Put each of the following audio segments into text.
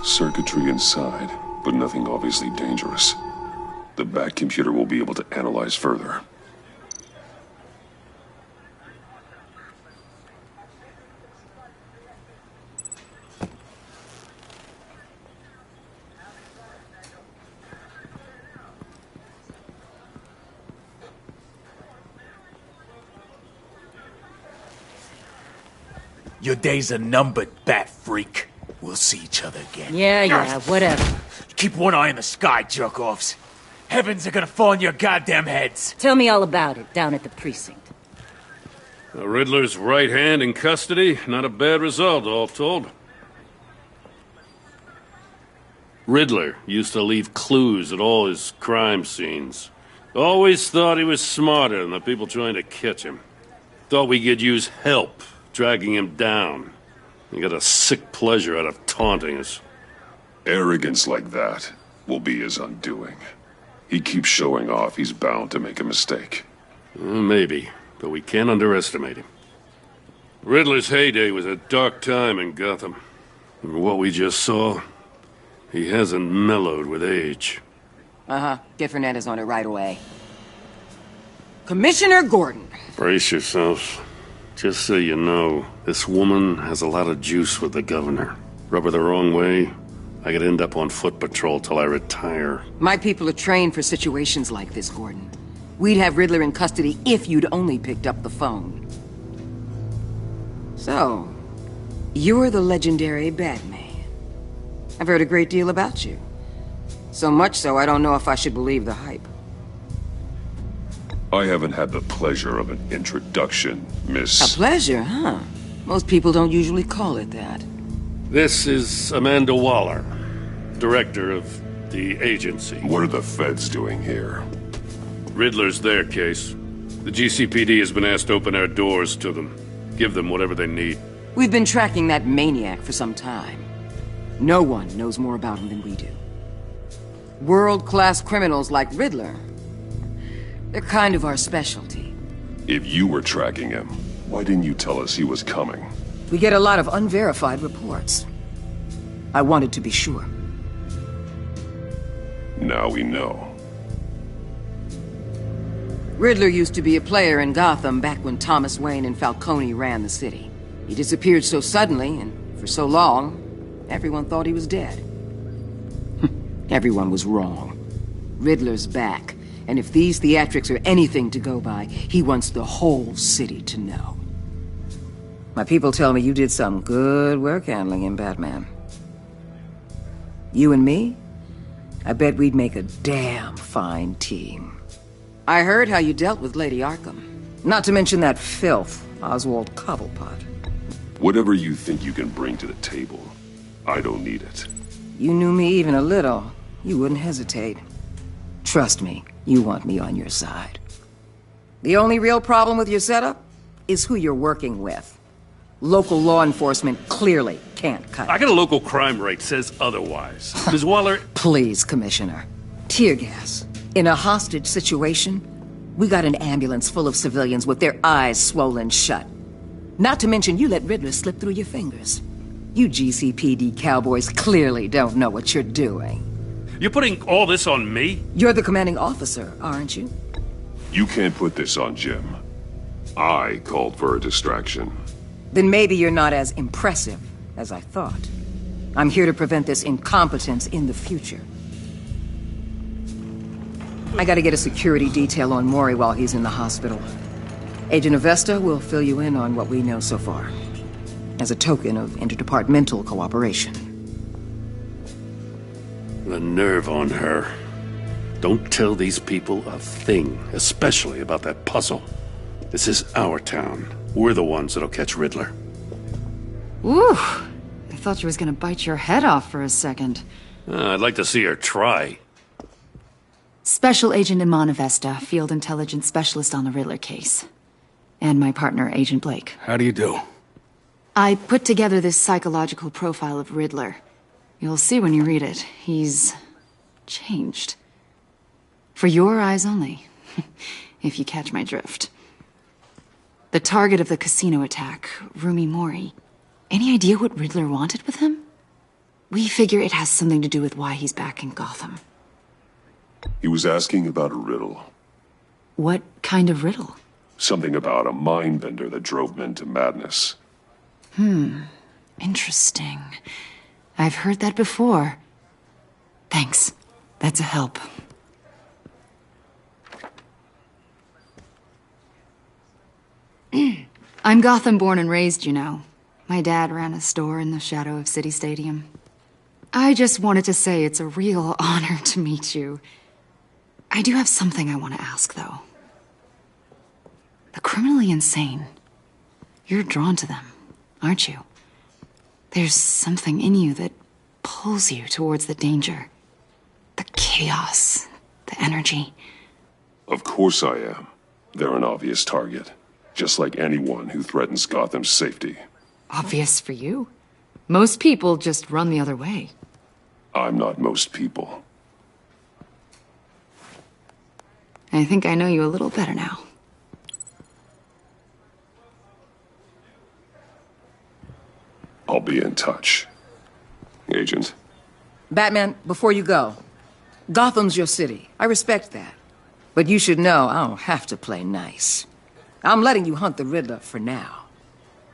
Circuitry inside, but nothing obviously dangerous. The back computer will be able to analyze further. Your days are numbered, bat freak. We'll see each other again. Yeah, whatever. Keep one eye in the sky, jerk-offs. Heavens are gonna fall on your goddamn heads. Tell me all about it down at the precinct. The Riddler's right hand in custody. Not a bad result, all told. Riddler used to leave clues at all his crime scenes. Always thought he was smarter than the people trying to catch him. Thought we could use help dragging him down. He got a sick pleasure out of taunting us. Arrogance like that will be his undoing. He keeps showing off, he's bound to make a mistake. Maybe, but we can't underestimate him. Riddler's heyday was a dark time in Gotham. And what we just saw, he hasn't mellowed with age. Get Fernandez on it right away. Commissioner Gordon. Brace yourselves. Just so you know, this woman has a lot of juice with the governor. Rub her the wrong way, I could end up on foot patrol till I retire. My people are trained for situations like this, Gordon. We'd have Riddler in custody if you'd only picked up the phone. So, you're the legendary Batman. I've heard a great deal about you. So much so, I don't know if I should believe the hype. I haven't had the pleasure of an introduction, Miss... A pleasure, huh? Most people don't usually call it that. This is Amanda Waller, director of the agency. What are the feds doing here? Riddler's their case. The GCPD has been asked to open our doors to them. Give them whatever they need. We've been tracking that maniac for some time. No one knows more about him than we do. World-class criminals like Riddler, they're kind of our specialty. If you were tracking him, why didn't you tell us he was coming? We get a lot of unverified reports. I wanted to be sure. Now we know. Riddler used to be a player in Gotham back when Thomas Wayne and Falcone ran the city. He disappeared so suddenly, and for so long, everyone thought he was dead. Everyone was wrong. Riddler's back, and if these theatrics are anything to go by, he wants the whole city to know. My people tell me you did some good work handling him, Batman. You and me? I bet we'd make a damn fine team. I heard how you dealt with Lady Arkham. Not to mention that filth, Oswald Cobblepot. Whatever you think you can bring to the table, I don't need it. You knew me even a little, you wouldn't hesitate. Trust me, you want me on your side. The only real problem with your setup is who you're working with. Local law enforcement clearly can't cut it. I got a local crime rate says otherwise. Ms. Waller... Please, Commissioner. Tear gas. In a hostage situation, we got an ambulance full of civilians with their eyes swollen shut. Not to mention you let Riddler slip through your fingers. You GCPD cowboys clearly don't know what you're doing. You're putting all this on me? You're the commanding officer, aren't you? You can't put this on Jim. I called for a distraction. Then maybe you're not as impressive as I thought. I'm here to prevent this incompetence in the future. I gotta get a security detail on Mori while he's in the hospital. Agent Avesta will fill you in on what we know so far, as a token of interdepartmental cooperation. The nerve on her. Don't tell these people a thing, especially about that puzzle. This is our town. We're the ones that'll catch Riddler. Ooh, I thought she was gonna bite your head off for a second. I'd like to see her try. Special Agent Iman Avesta, Field Intelligence Specialist on the Riddler case. And my partner, Agent Blake. How do you do? I put together this psychological profile of Riddler. You'll see when you read it. He's changed. For your eyes only, if you catch my drift. The target of the casino attack, Rumi Mori. Any idea what Riddler wanted with him? We figure it has something to do with why he's back in Gotham. He was asking about a riddle. What kind of riddle? Something about a mind bender that drove men to madness. Interesting. I've heard that before. Thanks. That's a help. I'm Gotham born and raised, you know. My dad ran a store in the shadow of City Stadium. I just wanted to say it's a real honor to meet you. I do have something I want to ask, though. The criminally insane. You're drawn to them, aren't you? There's something in you that pulls you towards the danger. The chaos, the energy. Of course I am. They're an obvious target. Just like anyone who threatens Gotham's safety. Obvious for you. Most people just run the other way. I'm not most people. I think I know you a little better now. I'll be in touch. Agent. Batman, before you go, Gotham's your city. I respect that. But you should know I don't have to play nice. I'm letting you hunt the Riddler for now.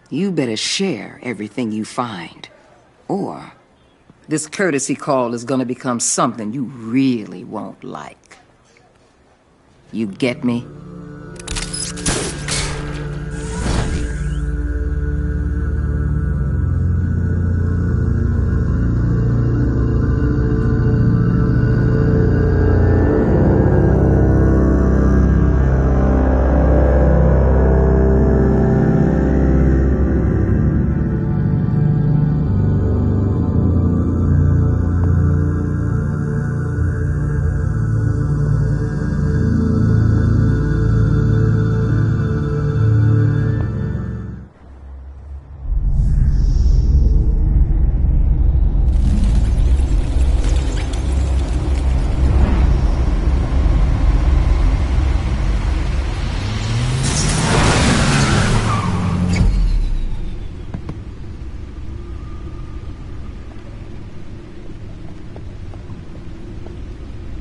You better share everything you find. Or this courtesy call is gonna become something you really won't like. You get me?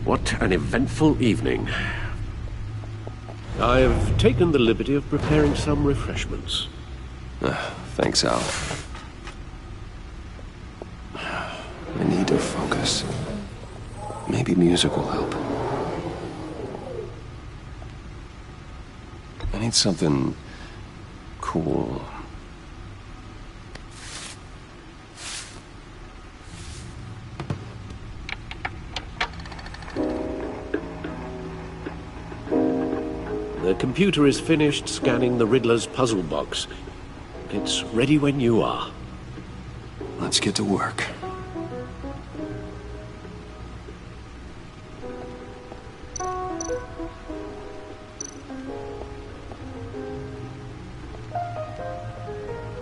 What an eventful evening. I've taken the liberty of preparing some refreshments. Thanks, Al. I need to focus. Maybe music will help. I need something cool. The computer is finished scanning the Riddler's puzzle box. It's ready when you are. Let's get to work.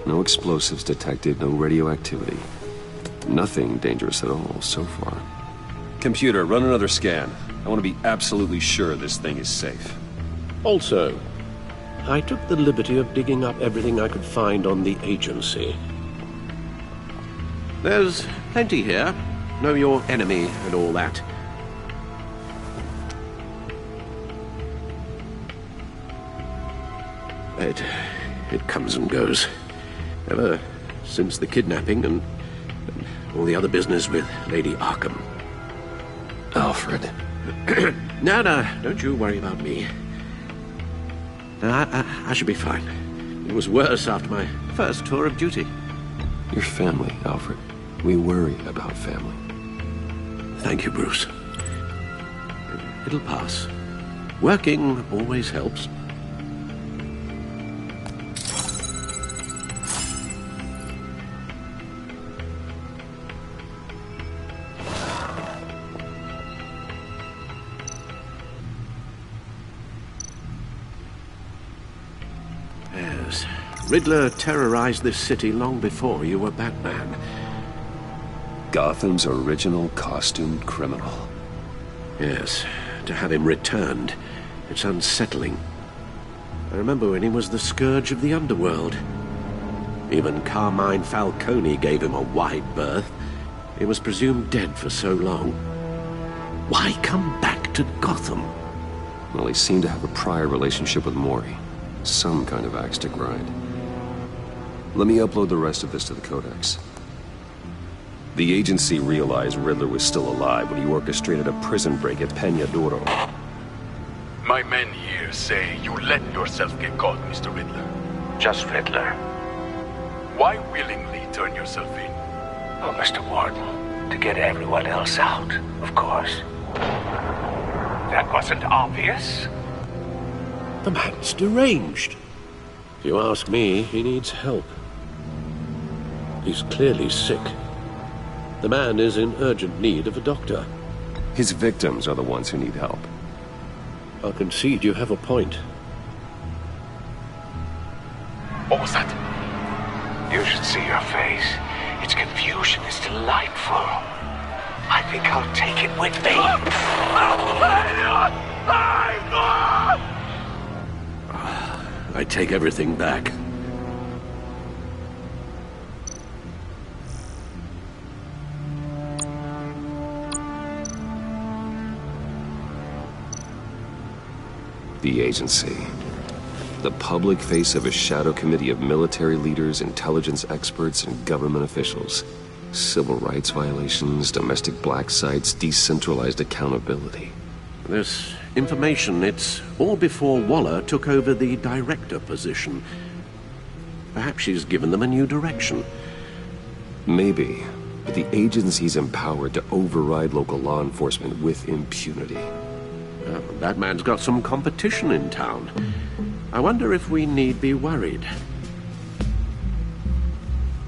No explosives detected, no radioactivity. Nothing dangerous at all so far. Computer, run another scan. I want to be absolutely sure this thing is safe. Also, I took the liberty of digging up everything I could find on the agency. There's plenty here. Know your enemy and all that. It comes and goes. Ever since the kidnapping and all the other business with Lady Arkham. Alfred. No, don't you worry about me. I should be fine. It was worse after my first tour of duty. Your family, Alfred. We worry about family. Thank you, Bruce. It'll pass. Working always helps. Yes. Riddler terrorized this city long before you were Batman. Gotham's original costumed criminal. Yes, to have him returned, it's unsettling. I remember when he was the scourge of the underworld. Even Carmine Falcone gave him a wide berth. He was presumed dead for so long. Why come back to Gotham? Well, he seemed to have a prior relationship with Mori. Some kind of axe to grind. Let me upload the rest of this to the Codex. The agency realized Riddler was still alive when he orchestrated a prison break at Peña Duro. My men here say you let yourself get caught, Mr. Riddler. Just Riddler. Why willingly turn yourself in? Oh, Mr. Warden, to get everyone else out, of course. That wasn't obvious. The man's deranged. If you ask me, he needs help. He's clearly sick. The man is in urgent need of a doctor. His victims are the ones who need help. I'll concede you have a point. What was that? You should see your face. Its confusion is delightful. I think I'll take it with me. I take everything back. The agency. The public face of a shadow committee of military leaders, intelligence experts, and government officials. Civil rights violations, domestic black sites, decentralized accountability. This information, it's all before Waller took over the director position. Perhaps she's given them a new direction. Maybe, but the agency's empowered to override local law enforcement with impunity. That man's got some competition in town. I wonder if we need be worried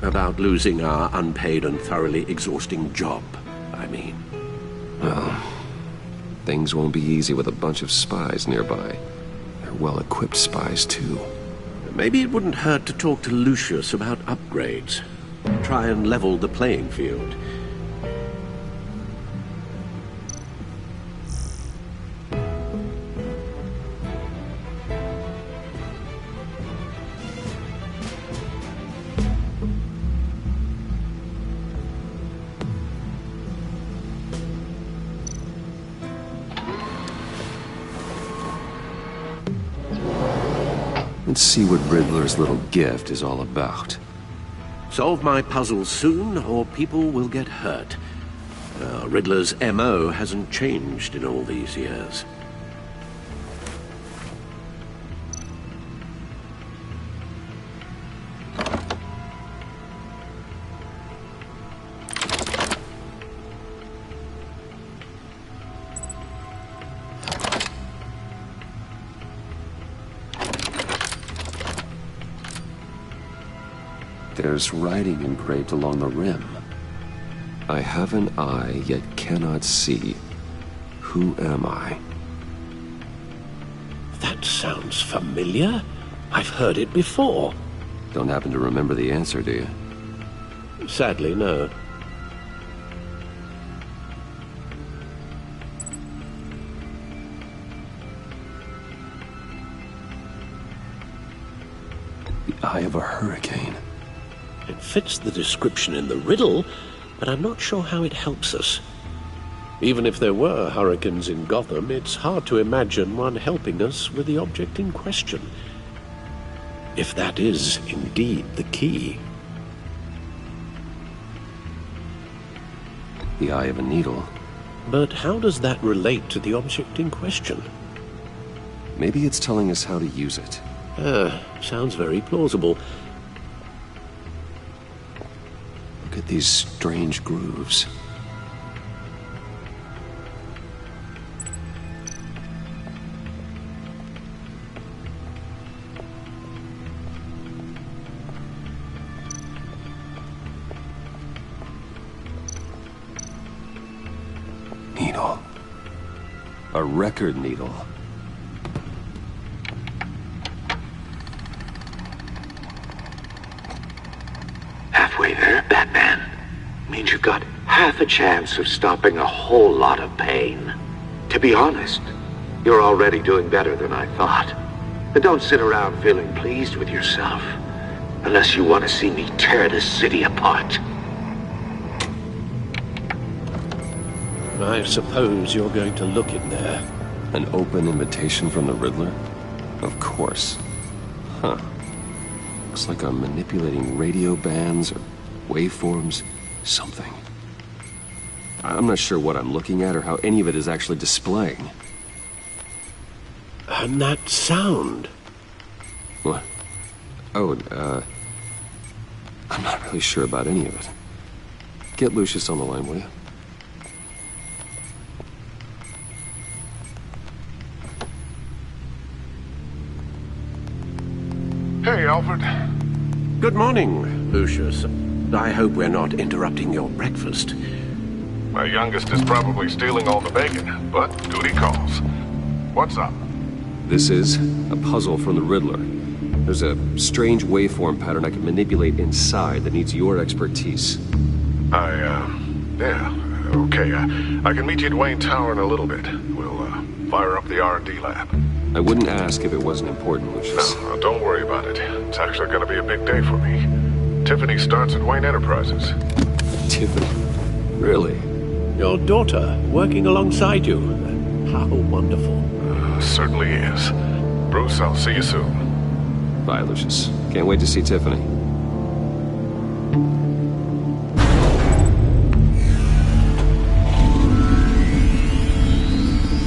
about losing our unpaid and thoroughly exhausting job, I mean. Well, things won't be easy with a bunch of spies nearby. They're well-equipped spies, too. Maybe it wouldn't hurt to talk to Lucius about upgrades. Try and level the playing field. Let's see what Riddler's little gift is all about. Solve my puzzles soon, or people will get hurt. Riddler's M.O. hasn't changed in all these years. There's writing engraved along the rim. I have an eye, yet cannot see. Who am I? That sounds familiar. I've heard it before. Don't happen to remember the answer, do you? Sadly, no. The eye of a hurricane. It fits the description in the riddle, but I'm not sure how it helps us. Even if there were hurricanes in Gotham, it's hard to imagine one helping us with the object in question. If that is indeed the key. The eye of a needle. But how does that relate to the object in question? Maybe it's telling us how to use it. Sounds very plausible. Look at these strange grooves. Needle. A record needle. Halfway there, Batman. Means you've got half a chance of stopping a whole lot of pain. To be honest, you're already doing better than I thought. But don't sit around feeling pleased with yourself. Unless you want to see me tear this city apart. I suppose you're going to look in there. An open invitation from the Riddler? Of course. Huh. Looks like I'm manipulating radio bands or waveforms. Something. I'm not sure what I'm looking at or how any of it is actually displaying. And that sound. What? Oh, I'm not really sure about any of it. Get Lucius on the line, will you? Hey, Alfred. Good morning, Lucius. I hope we're not interrupting your breakfast. My youngest is probably stealing all the bacon, but duty calls. What's up? This is a puzzle from the Riddler. There's a strange waveform pattern I can manipulate inside that needs your expertise. Yeah, okay. I can meet you at Wayne Tower in a little bit. We'll, fire up the R&D lab. I wouldn't ask if it wasn't important, Lucius. No, don't worry about it. It's actually gonna be a big day for me. Tiffany starts at Wayne Enterprises. Tiffany? Really? Your daughter, working alongside you. How wonderful. Certainly is. Bruce, I'll see you soon. Bye, Lucius. Can't wait to see Tiffany.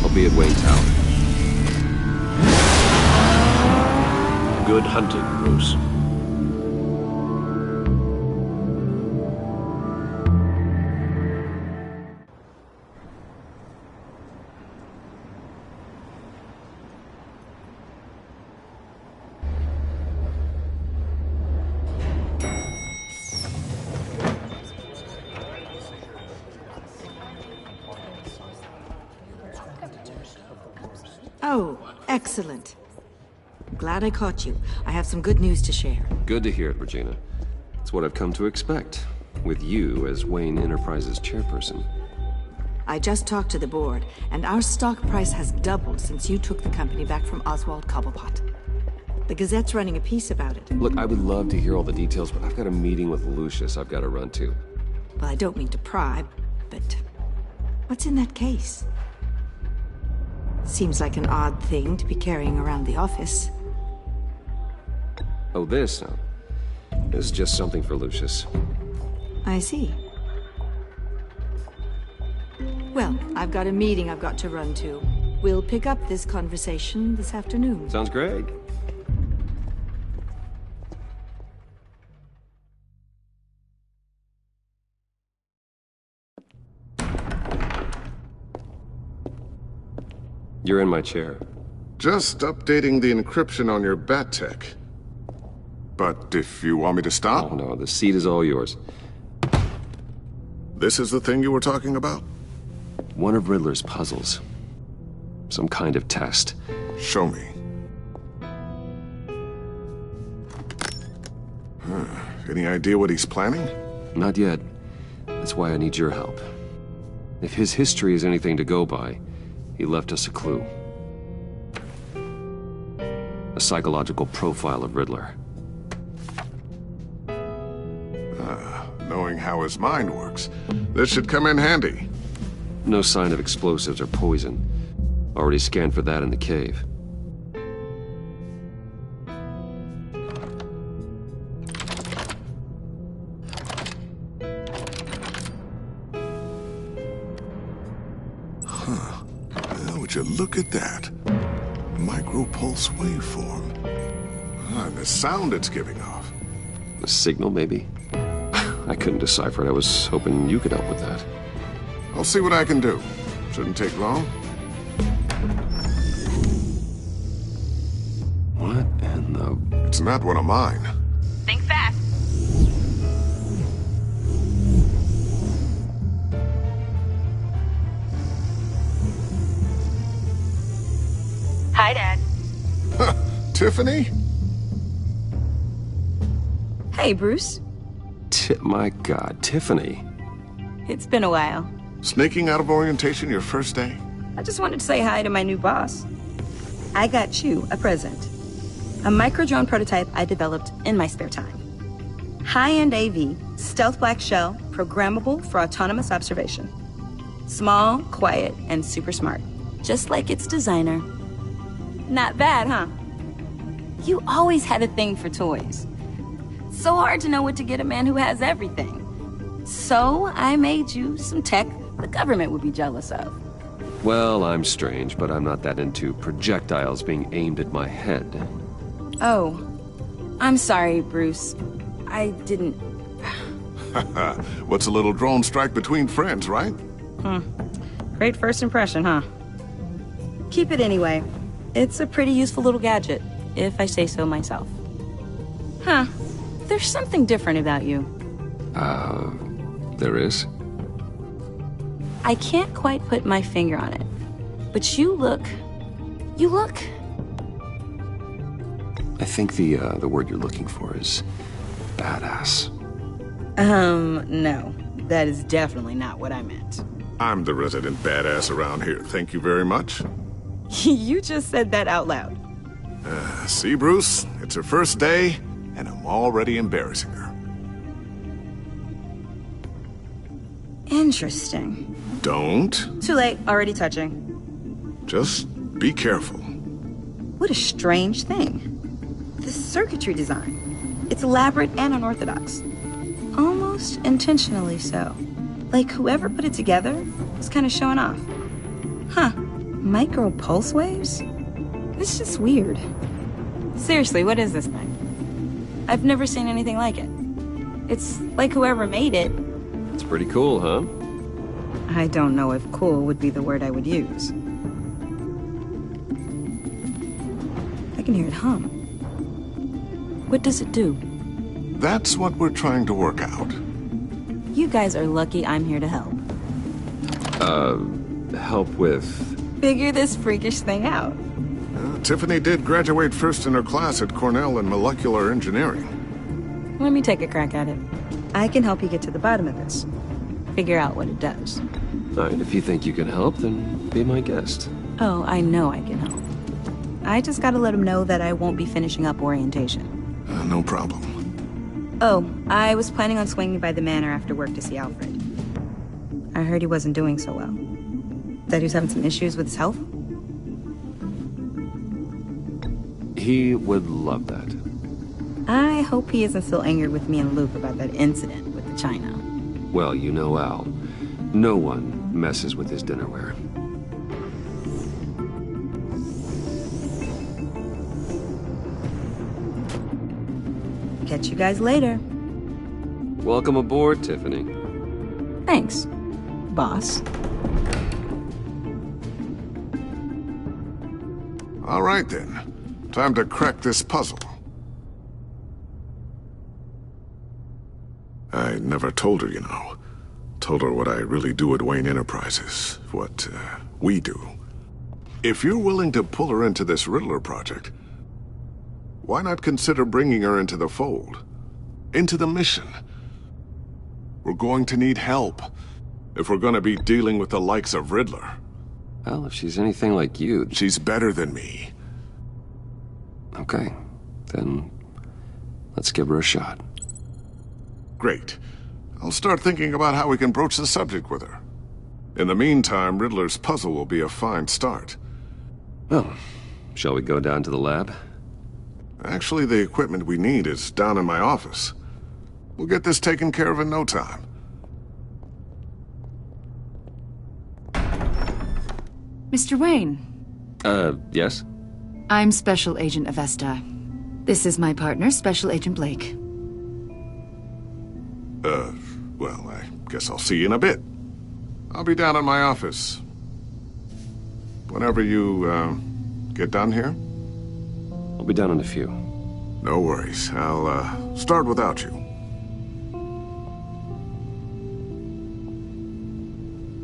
I'll be at Wayne Tower. Good hunting, Bruce. Oh, excellent. Glad I caught you. I have some good news to share. Good to hear it, Regina. It's what I've come to expect, with you as Wayne Enterprises chairperson. I just talked to the board, and our stock price has doubled since you took the company back from Oswald Cobblepot. The Gazette's running a piece about it. Look, I would love to hear all the details, but I've got a meeting with Lucius I've got to run to. Well, I don't mean to pry, but what's in that case? Seems like an odd thing to be carrying around the office. Oh, this? No. This is just something for Lucius. I see. Well, I've got a meeting I've got to run to. We'll pick up this conversation this afternoon. Sounds great. You're in my chair. Just updating the encryption on your Bat-Tech. But if you want me to stop... Oh, no, the seat is all yours. This is the thing you were talking about? One of Riddler's puzzles. Some kind of test. Show me. Any idea what he's planning? Not yet. That's why I need your help. If his history is anything to go by, he left us a clue. A psychological profile of Riddler. Knowing how his mind works, this should come in handy. No sign of explosives or poison. Already scanned for that in the cave. Would you look at that? Micropulse waveform. And the sound it's giving off. A signal, maybe? I couldn't decipher it. I was hoping you could help with that. I'll see what I can do. Shouldn't take long. What in the... It's not one of mine. Think fast. Hi, Dad. Tiffany? Hey, Bruce. My God, Tiffany. It's been a while. Sneaking out of orientation your first day? I just wanted to say hi to my new boss. I got you a present. A micro-drone prototype I developed in my spare time. High-end AV, stealth black shell, programmable for autonomous observation. Small, quiet, and super smart. Just like its designer. Not bad, huh? You always had a thing for toys. So hard to know what to get a man who has everything. So I made you some tech the government would be jealous of. Well, I'm strange, but I'm not that into projectiles being aimed at my head. Oh, I'm sorry, Bruce. I didn't... What's a little drone strike between friends, right? Great first impression, huh? Keep it anyway. It's a pretty useful little gadget, if I say so myself. Huh. There's something different about you. There is? I can't quite put my finger on it. But you look... I think the word you're looking for is badass. No. That is definitely not what I meant. I'm the resident badass around here. Thank you very much. You just said that out loud. See, Bruce? It's her first day, and I'm already embarrassing her. Interesting. Don't. Too late. Already touching. Just be careful. What a strange thing. The circuitry design. It's elaborate and unorthodox. Almost intentionally so. Like whoever put it together was kind of showing off. Huh. Micro pulse waves? It's just weird. Seriously, what is this thing? I've never seen anything like it. It's like whoever made it. It's pretty cool, huh? I don't know if cool would be the word I would use. I can hear it hum. What does it do? That's what we're trying to work out. You guys are lucky I'm here to help. Help with... Figure this freakish thing out. Tiffany did graduate first in her class at Cornell in molecular engineering. Let me take a crack at it. I can help you get to the bottom of this. Figure out what it does. All right, if you think you can help, then be my guest. Oh, I know I can help. I just gotta let him know that I won't be finishing up orientation. No problem. Oh, I was planning on swinging by the manor after work to see Alfred. I heard he wasn't doing so well. That he was having some issues with his health? He would love that. I hope he isn't still angered with me and Luke about that incident with the china. Well, you know Al. No one messes with his dinnerware. Catch you guys later. Welcome aboard, Tiffany. Thanks, boss. All right, then. Time to crack this puzzle. I never told her, you know. Told her what I really do at Wayne Enterprises. What, we do. If you're willing to pull her into this Riddler project, why not consider bringing her into the fold? Into the mission? We're going to need help if we're going to be dealing with the likes of Riddler. Well, if she's anything like you... She's better than me. Okay, then let's give her a shot. Great. I'll start thinking about how we can broach the subject with her. In the meantime, Riddler's puzzle will be a fine start. Well, shall we go down to the lab? Actually, the equipment we need is down in my office. We'll get this taken care of in no time. Mr. Wayne. Yes? I'm Special Agent Avesta. This is my partner, Special Agent Blake. Well, I guess I'll see you in a bit. I'll be down in my office. Whenever you, get done here? I'll be down in a few. No worries. I'll, start without you.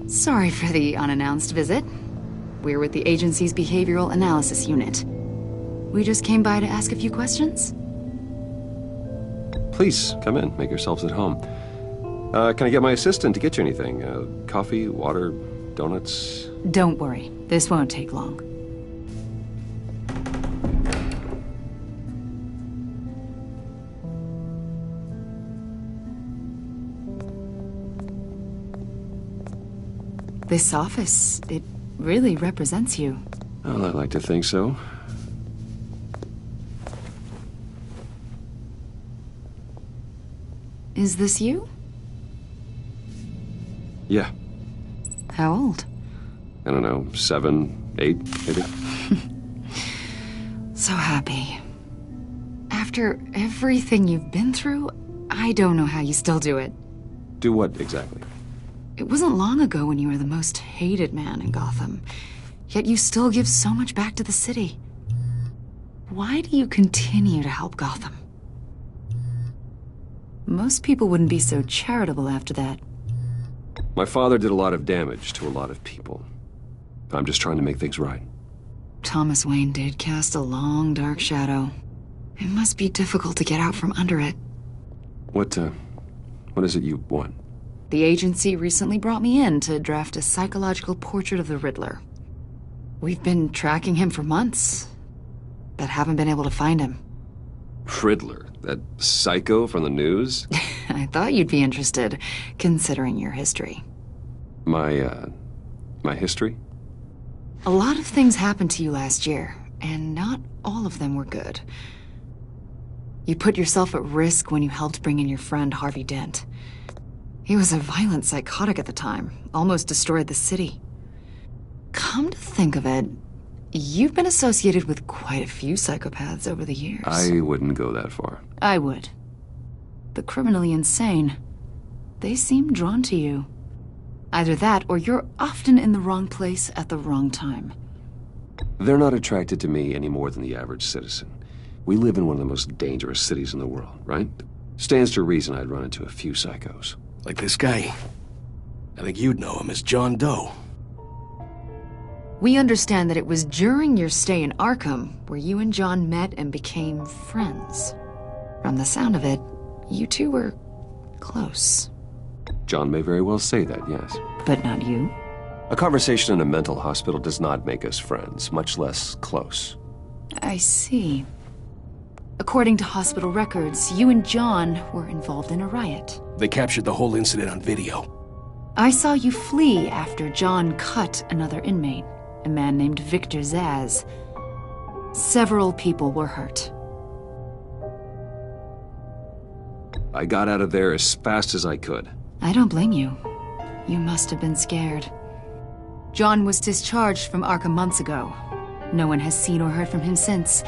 Sorry for the unannounced visit. We're with the agency's Behavioral Analysis Unit. We just came by to ask a few questions. Please, come in. Make yourselves at home. Can I get my assistant to get you anything? Coffee, water, donuts? Don't worry. This won't take long. This office, it really represents you. Well, I like to think so. Is this you? Yeah. How old? I don't know, 7, 8, maybe? So happy. After everything you've been through, I don't know how you still do it. Do what, exactly? It wasn't long ago when you were the most hated man in Gotham. Yet you still give so much back to the city. Why do you continue to help Gotham? Most people wouldn't be so charitable after that. My father did a lot of damage to a lot of people. I'm just trying to make things right. Thomas Wayne did cast a long, dark shadow. It must be difficult to get out from under it. What is it you want? The agency recently brought me in to draft a psychological portrait of the Riddler. We've been tracking him for months, but haven't been able to find him. Riddler? That psycho from the news? I thought you'd be interested, considering your history. My history? A lot of things happened to you last year, and not all of them were good. You put yourself at risk when you helped bring in your friend Harvey Dent. He was a violent psychotic at the time, almost destroyed the city. Come to think of it, you've been associated with quite a few psychopaths over the years. I wouldn't go that far. I would. The criminally insane, they seem drawn to you. Either that, or you're often in the wrong place at the wrong time. They're not attracted to me any more than the average citizen. We live in one of the most dangerous cities in the world, right? Stands to reason I'd run into a few psychos. Like this guy. I think you'd know him as John Doe. We understand that it was during your stay in Arkham where you and John met and became friends. From the sound of it, you two were close. John may very well say that, yes. But not you? A conversation in a mental hospital does not make us friends, much less close. I see. According to hospital records, you and John were involved in a riot. They captured the whole incident on video. I saw you flee after John cut another inmate, a man named Victor Zsasz. Several people were hurt. I got out of there as fast as I could. I don't blame you. You must have been scared. John was discharged from Arkham months ago. No one has seen or heard from him since.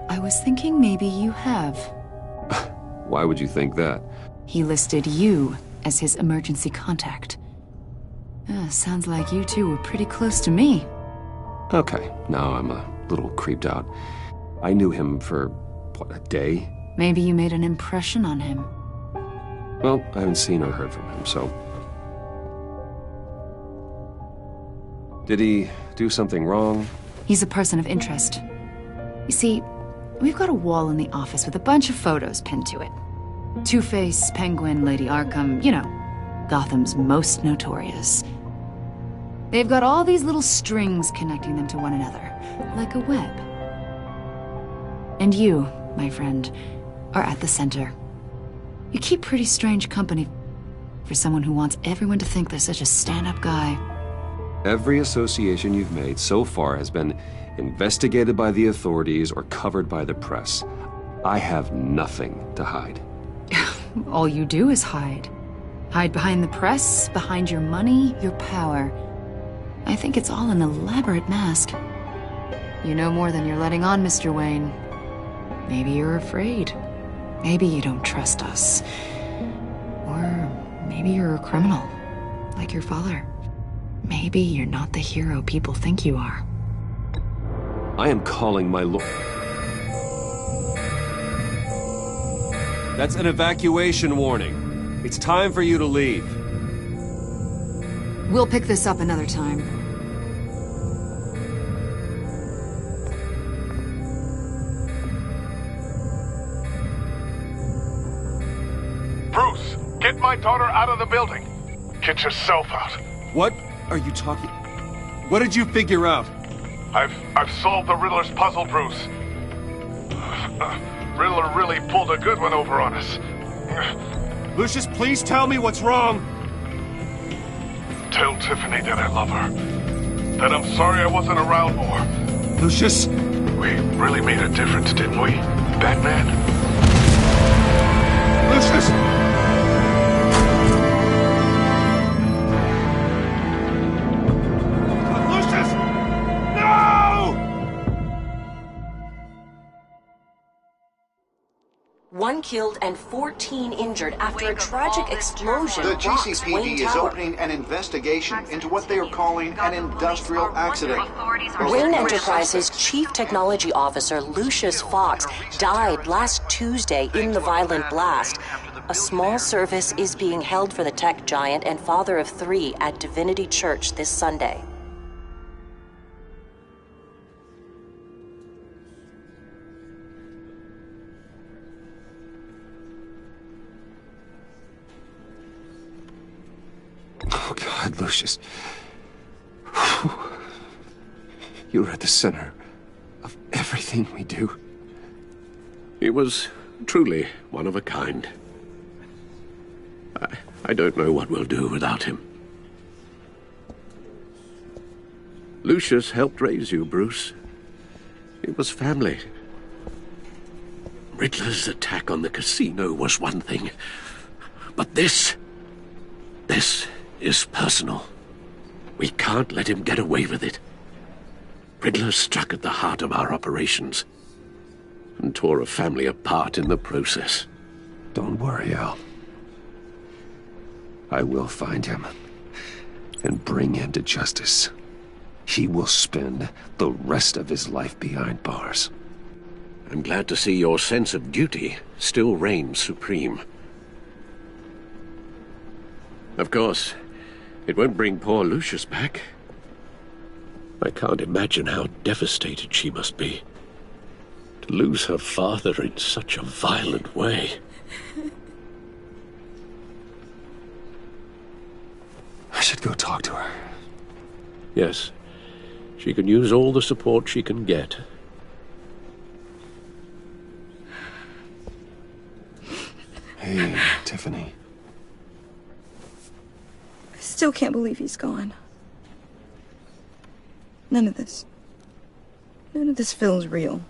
I was thinking maybe you have. Why would you think that? He listed you as his emergency contact. Sounds like you two were pretty close to me. Okay, now I'm a little creeped out. I knew him for, what, a day? Maybe you made an impression on him. Well, I haven't seen or heard from him, so... Did he do something wrong? He's a person of interest. You see, we've got a wall in the office with a bunch of photos pinned to it. Two-Face, Penguin, Lady Arkham, you know, Gotham's most notorious. They've got all these little strings connecting them to one another, like a web. And you, my friend, are at the center. You keep pretty strange company for someone who wants everyone to think they're such a stand-up guy. Every association you've made so far has been investigated by the authorities or covered by the press. I have nothing to hide. All you do is hide. Hide behind the press, behind your money, your power. I think it's all an elaborate mask. You know more than you're letting on, Mr. Wayne. Maybe you're afraid. Maybe you don't trust us. Or maybe you're a criminal, like your father. Maybe you're not the hero people think you are. I am calling my lord. That's an evacuation warning. It's time for you to leave. We'll pick this up another time. Bruce, get my daughter out of the building. Get yourself out. What are you talking? What did you figure out? I've solved the Riddler's puzzle, Bruce. Riddler really pulled a good one over on us. Lucius, please tell me what's wrong. Tell Tiffany that I love her. That I'm sorry I wasn't around more. Lucius? We really made a difference, didn't we, Batman? Lucius! Lucius! No! One killed and 14 injured after a tragic explosion The rocks Wayne GCPD is Tower. opening an investigation into what they are calling an industrial accident. Wayne Enterprises' chief technology officer, Lucius Fox, died last Tuesday in the violent blast. A small service is being held for the tech giant and father of 3 at Divinity Church this Sunday. Oh, God, Lucius. You were at the center of everything we do. He was truly one of a kind. I don't know what we'll do without him. Lucius helped raise you, Bruce. It was family. Riddler's attack on the casino was one thing, but this is personal. We can't let him get away with it. Riddler struck at the heart of our operations and tore a family apart in the process. Don't worry, Al. I will find him and bring him to justice. He will spend the rest of his life behind bars. I'm glad to see your sense of duty still reigns supreme. Of course, it won't bring poor Lucius back. I can't imagine how devastated she must be to lose her father in such a violent way. I should go talk to her. Yes, she can use all the support she can get. Hey, Tiffany. I still can't believe he's gone. None of this feels real.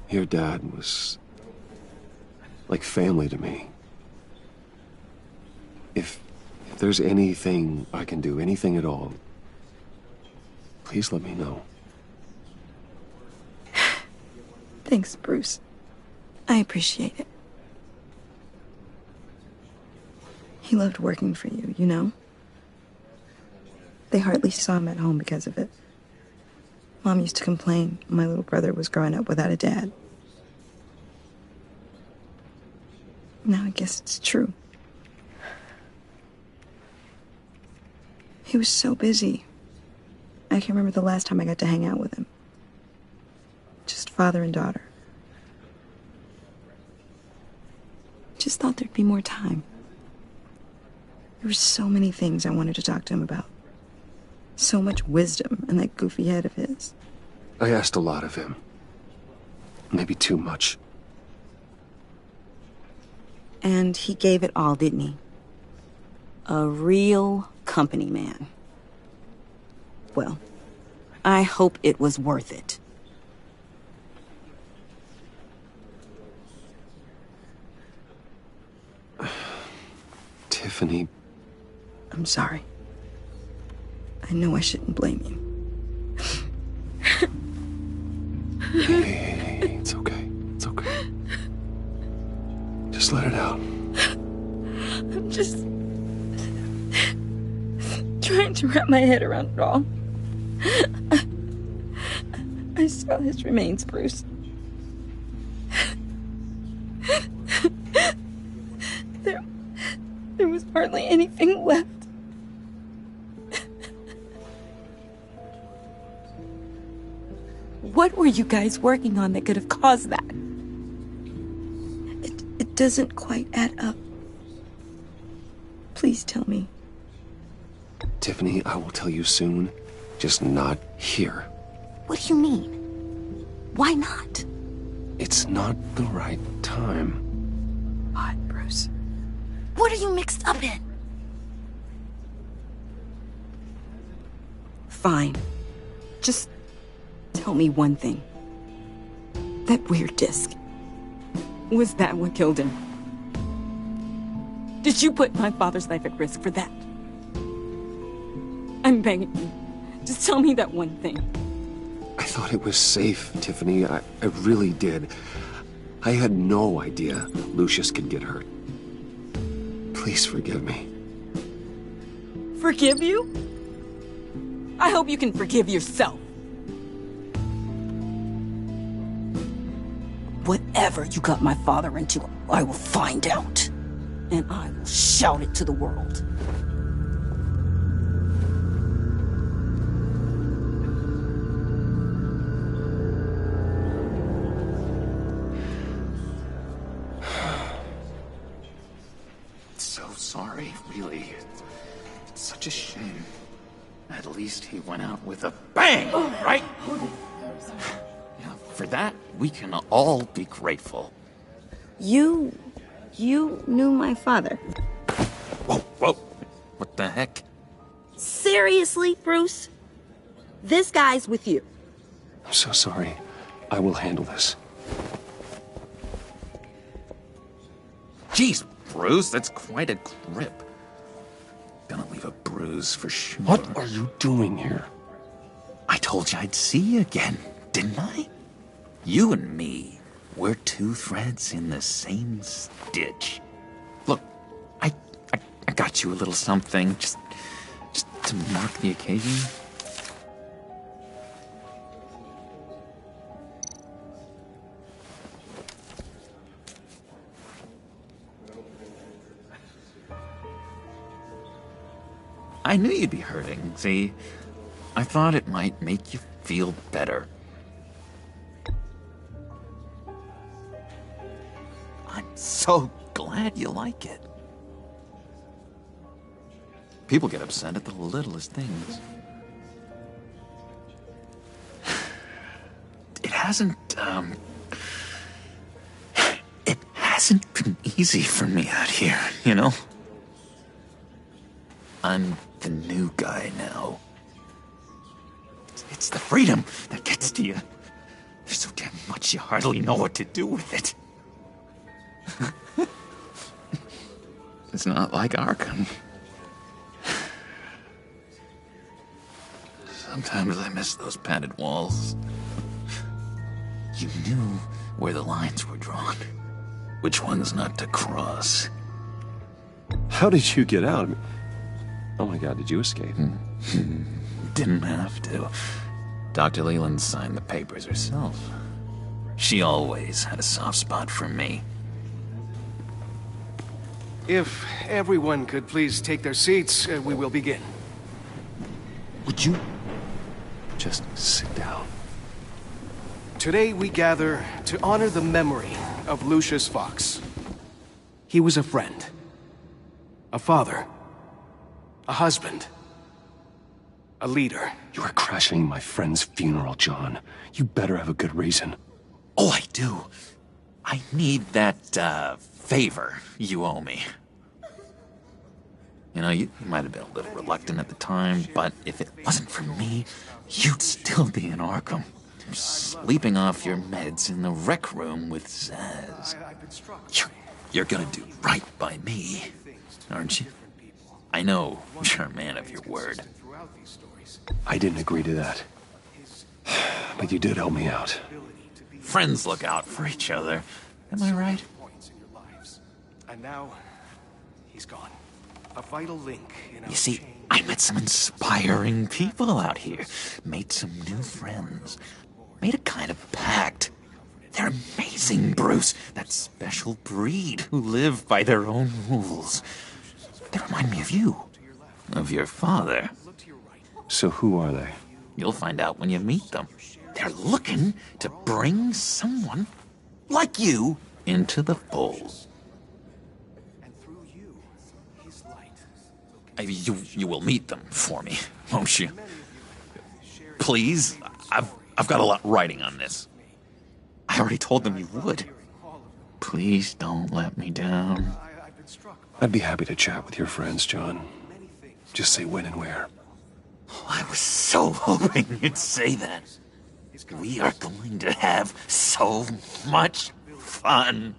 Your dad was like family to me. If there's anything I can do, anything at all, please let me know. Thanks, Bruce. I appreciate it. He loved working for you, you know? They hardly saw him at home because of it. Mom used to complain my little brother was growing up without a dad. Now I guess it's true. He was so busy. I can't remember the last time I got to hang out with him. Just father and daughter. Just thought there'd be more time. There were so many things I wanted to talk to him about. So much wisdom in that goofy head of his. I asked a lot of him. Maybe too much. And he gave it all, didn't he? A real company man. Well, I hope it was worth it. Tiffany. I'm sorry. I know I shouldn't blame you. Hey, it's okay. It's okay. Just let it out. I'm just trying to wrap my head around it all. I saw his remains, Bruce. There was hardly anything left. What were you guys working on that could have caused that? It doesn't quite add up. Please tell me. Tiffany, I will tell you soon. Just not here. What do you mean? Why not? It's not the right time. God, Bruce. What are you mixed up in? Fine. Just tell me one thing. That weird disc. Was that what killed him? Did you put my father's life at risk for that? I'm begging you. Just tell me that one thing. I thought it was safe, Tiffany. I really did. I had no idea Lucius could get hurt. Please forgive me. Forgive you? I hope you can forgive yourself. Whatever you got my father into, I will find out. And I will shout it to the world. So sorry, really. It's such a shame. At least he went out with a bang, right? Yeah, for that, we can all be grateful. You knew my father. Whoa. What the heck? Seriously, Bruce? This guy's with you. I'm so sorry. I will handle this. Jeez, Bruce, that's quite a grip. Gonna leave a bruise for sure. What are you doing here? I told you I'd see you again, didn't I? You and me, we're two threads in the same stitch. Look, I got you a little something, just to mark the occasion. I knew you'd be hurting, see? I thought it might make you feel better. I'm so glad you like it. People get upset at the littlest things. It hasn't been easy for me out here, you know? I'm the new guy now. It's the freedom that gets to you. There's so damn much you hardly know what to do with it. It's not like Arkham. Sometimes I miss those padded walls. You knew where the lines were drawn. Which ones not to cross. How did you get out? Oh my God, did you escape? Didn't have to. Dr. Leland signed the papers herself. She always had a soft spot for me. If everyone could please take their seats, we will begin. Would you just sit down? Today we gather to honor the memory of Lucius Fox. He was a friend, a father, a husband, a leader. You are crashing my friend's funeral, John. You better have a good reason. Oh, I do. I need that, favor you owe me. You know, you might have been a little reluctant at the time, but if it wasn't for me, you'd still be in Arkham. Sleeping off your meds in the rec room with Zaz. You're gonna do right by me, aren't you? I know you're a man of your word. I didn't agree to that. But you did help me out. Friends look out for each other. Am I right? And now, he's gone. A vital link in our You see, I met some inspiring people out here. Made some new friends. Made a kind of pact. They're amazing, Bruce. That special breed who live by their own rules. They remind me of you. Of your father. So who are they? You'll find out when you meet them. They're looking to bring someone like you into the fold. You will meet them for me, won't you? Please, I've got a lot riding on this. I already told them you would. Please don't let me down. I'd be happy to chat with your friends, John. Just say when and where. I was so hoping you'd say that. We are going to have so much fun.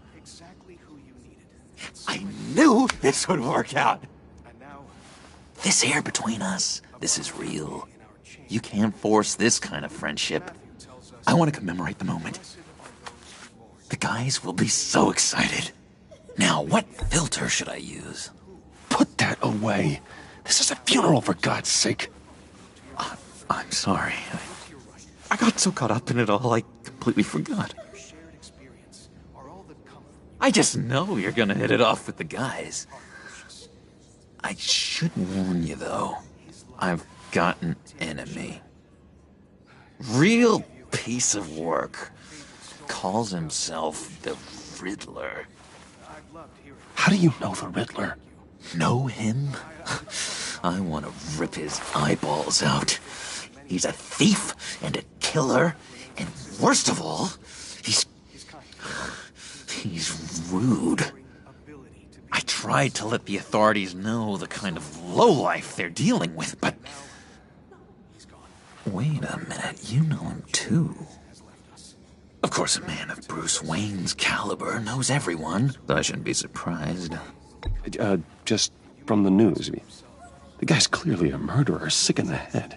I knew this would work out. This air between us, this is real. You can't force this kind of friendship. I want to commemorate the moment. The guys will be so excited. Now, what filter should I use? Put that away. This is a funeral, for God's sake. I'm sorry. I got so caught up in it all, I completely forgot. I just know you're gonna hit it off with the guys. I should warn you, though. I've got an enemy. Real piece of work. Calls himself the Riddler. How do you know the Riddler? Know him? I want to rip his eyeballs out. He's a thief and a killer, and worst of all, he's rude. I tried to let the authorities know the kind of lowlife they're dealing with, but... Wait a minute, you know him too. Of course, a man of Bruce Wayne's caliber knows everyone, so I shouldn't be surprised. Just from the news. The guy's clearly a murderer, sick in the head.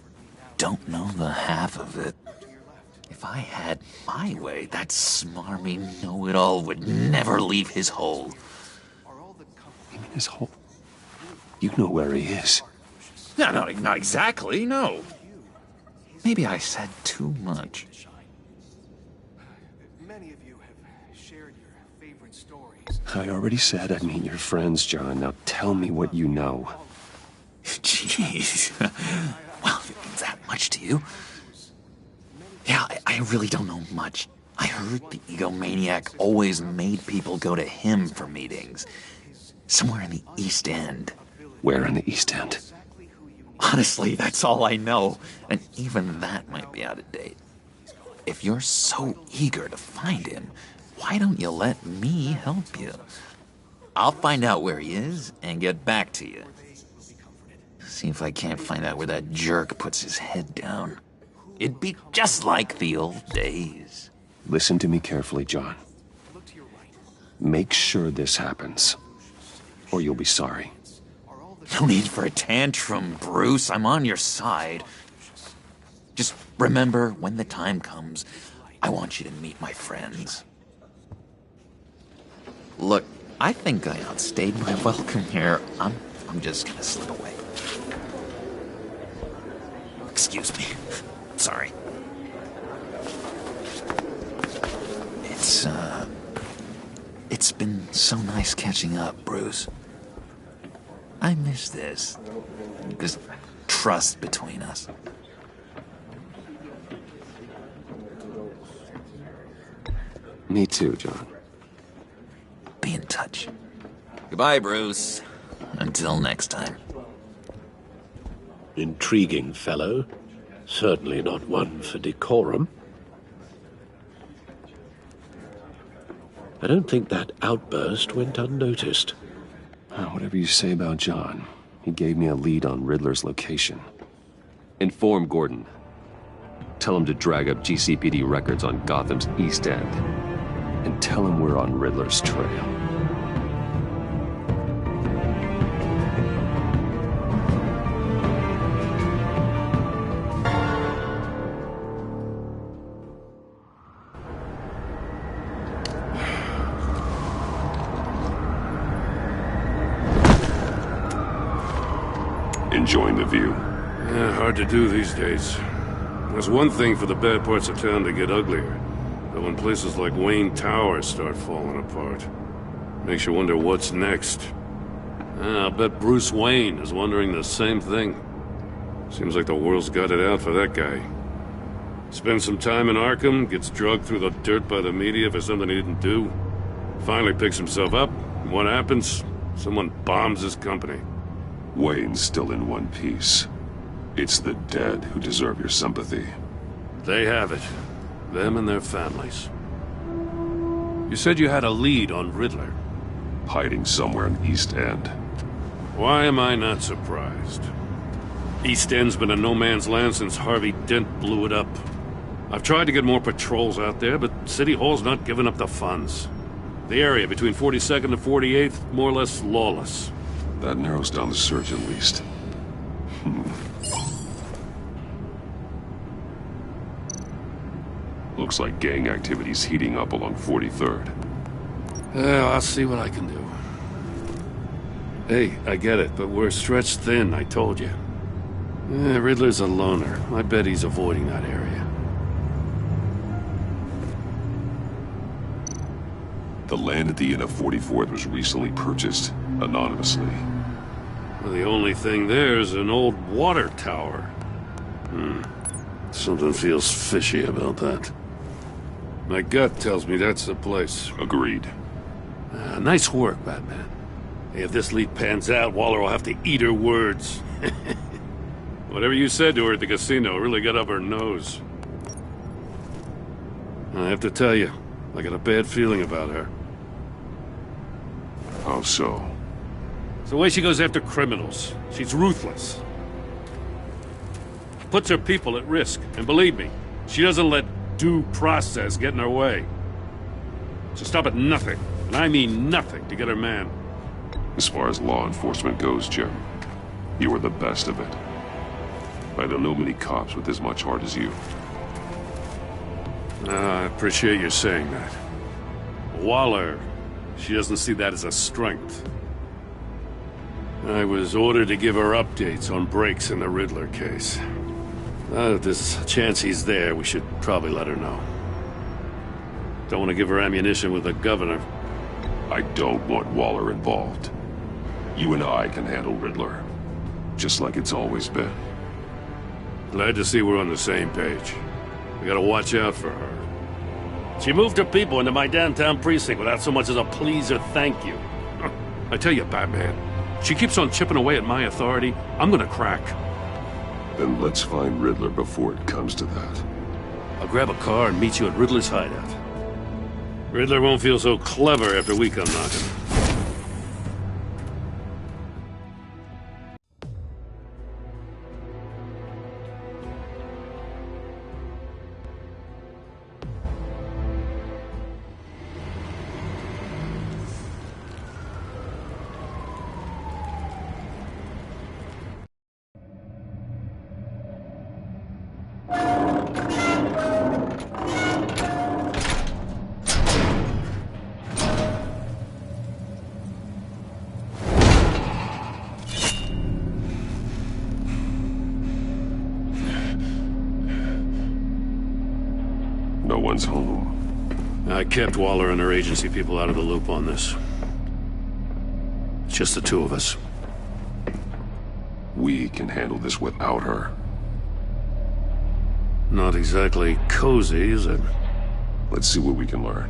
Don't know the half of it. If I had my way, that smarmy know-it-all would never leave his hole. You mean his hole? You know where he is. No, not exactly, no. Maybe I said too much. I already said I'd meet your friends, John. Now tell me what you know. Jeez. Well, if it means that much to you. Yeah, I really don't know much. I heard the egomaniac always made people go to him for meetings. Somewhere in the East End. Where in the East End? Honestly, that's all I know. And even that might be out of date. If you're so eager to find him, why don't you let me help you? I'll find out where he is and get back to you. See if I can't find out where that jerk puts his head down. It'd be just like the old days. Listen to me carefully, John. Make sure this happens, or you'll be sorry. No need for a tantrum, Bruce. I'm on your side. Just remember, when the time comes, I want you to meet my friends. Look, I think I outstayed my welcome here. I'm just gonna slip away. Excuse me. Sorry. It's been so nice catching up, Bruce. I miss this trust between us. Me too, John. Be in touch. Goodbye, Bruce. Until next time. Intriguing fellow. Certainly not one for decorum. I don't think that outburst went unnoticed. Whatever you say about John, he gave me a lead on Riddler's location. Inform Gordon. Tell him to drag up GCPD records on Gotham's East End. And tell him we're on Riddler's trail. Enjoying the view? Yeah, hard to do these days. There's one thing for the bad parts of town to get uglier, but when places like Wayne Tower start falling apart, makes you wonder what's next. I'll bet Bruce Wayne is wondering the same thing. Seems like the world's got it out for that guy. Spends some time in Arkham, gets drugged through the dirt by the media for something he didn't do. Finally picks himself up, and what happens? Someone bombs his company. Wayne's still in one piece. It's the dead who deserve your sympathy. They have it. Them and their families. You said you had a lead on Riddler. Hiding somewhere in East End. Why am I not surprised? East End's been a no-man's land since Harvey Dent blew it up. I've tried to get more patrols out there, but City Hall's not giving up the funds. The area between 42nd and 48th, more or less lawless. That narrows down the search at least. Looks like gang activity's heating up along 43rd. Well, I'll see what I can do. Hey, I get it, but we're stretched thin, I told you. Riddler's a loner. I bet he's avoiding that area. The land at the end of 44th was recently purchased, anonymously. Well, the only thing there is an old water tower. Something feels fishy about that. My gut tells me that's the place. Agreed. Nice work, Batman. Hey, if this lead pans out, Waller will have to eat her words. Whatever you said to her at the casino really got up her nose. I have to tell you, I got a bad feeling about her. How so? It's the way she goes after criminals. She's ruthless. Puts her people at risk, and believe me, she doesn't let due process get in her way. So stop at nothing, and I mean nothing, to get her man. As far as law enforcement goes, Jim, you are the best of it. I don't know many cops with as much heart as you. I appreciate you saying that. Waller, she doesn't see that as a strength. I was ordered to give her updates on breaks in the Riddler case. If there's a chance he's there, we should probably let her know. Don't want to give her ammunition with the governor. I don't want Waller involved. You and I can handle Riddler, just like it's always been. Glad to see we're on the same page. We gotta watch out for her. She moved her people into my downtown precinct without so much as a please or thank you. I tell you, Batman, she keeps on chipping away at my authority, I'm gonna crack. Then let's find Riddler before it comes to that. I'll grab a car and meet you at Riddler's hideout. Riddler won't feel so clever after we come knocking. No one's home. I kept Waller and her agency people out of the loop on this. It's just the two of us. We can handle this without her. Not exactly cozy, is it? Let's see what we can learn.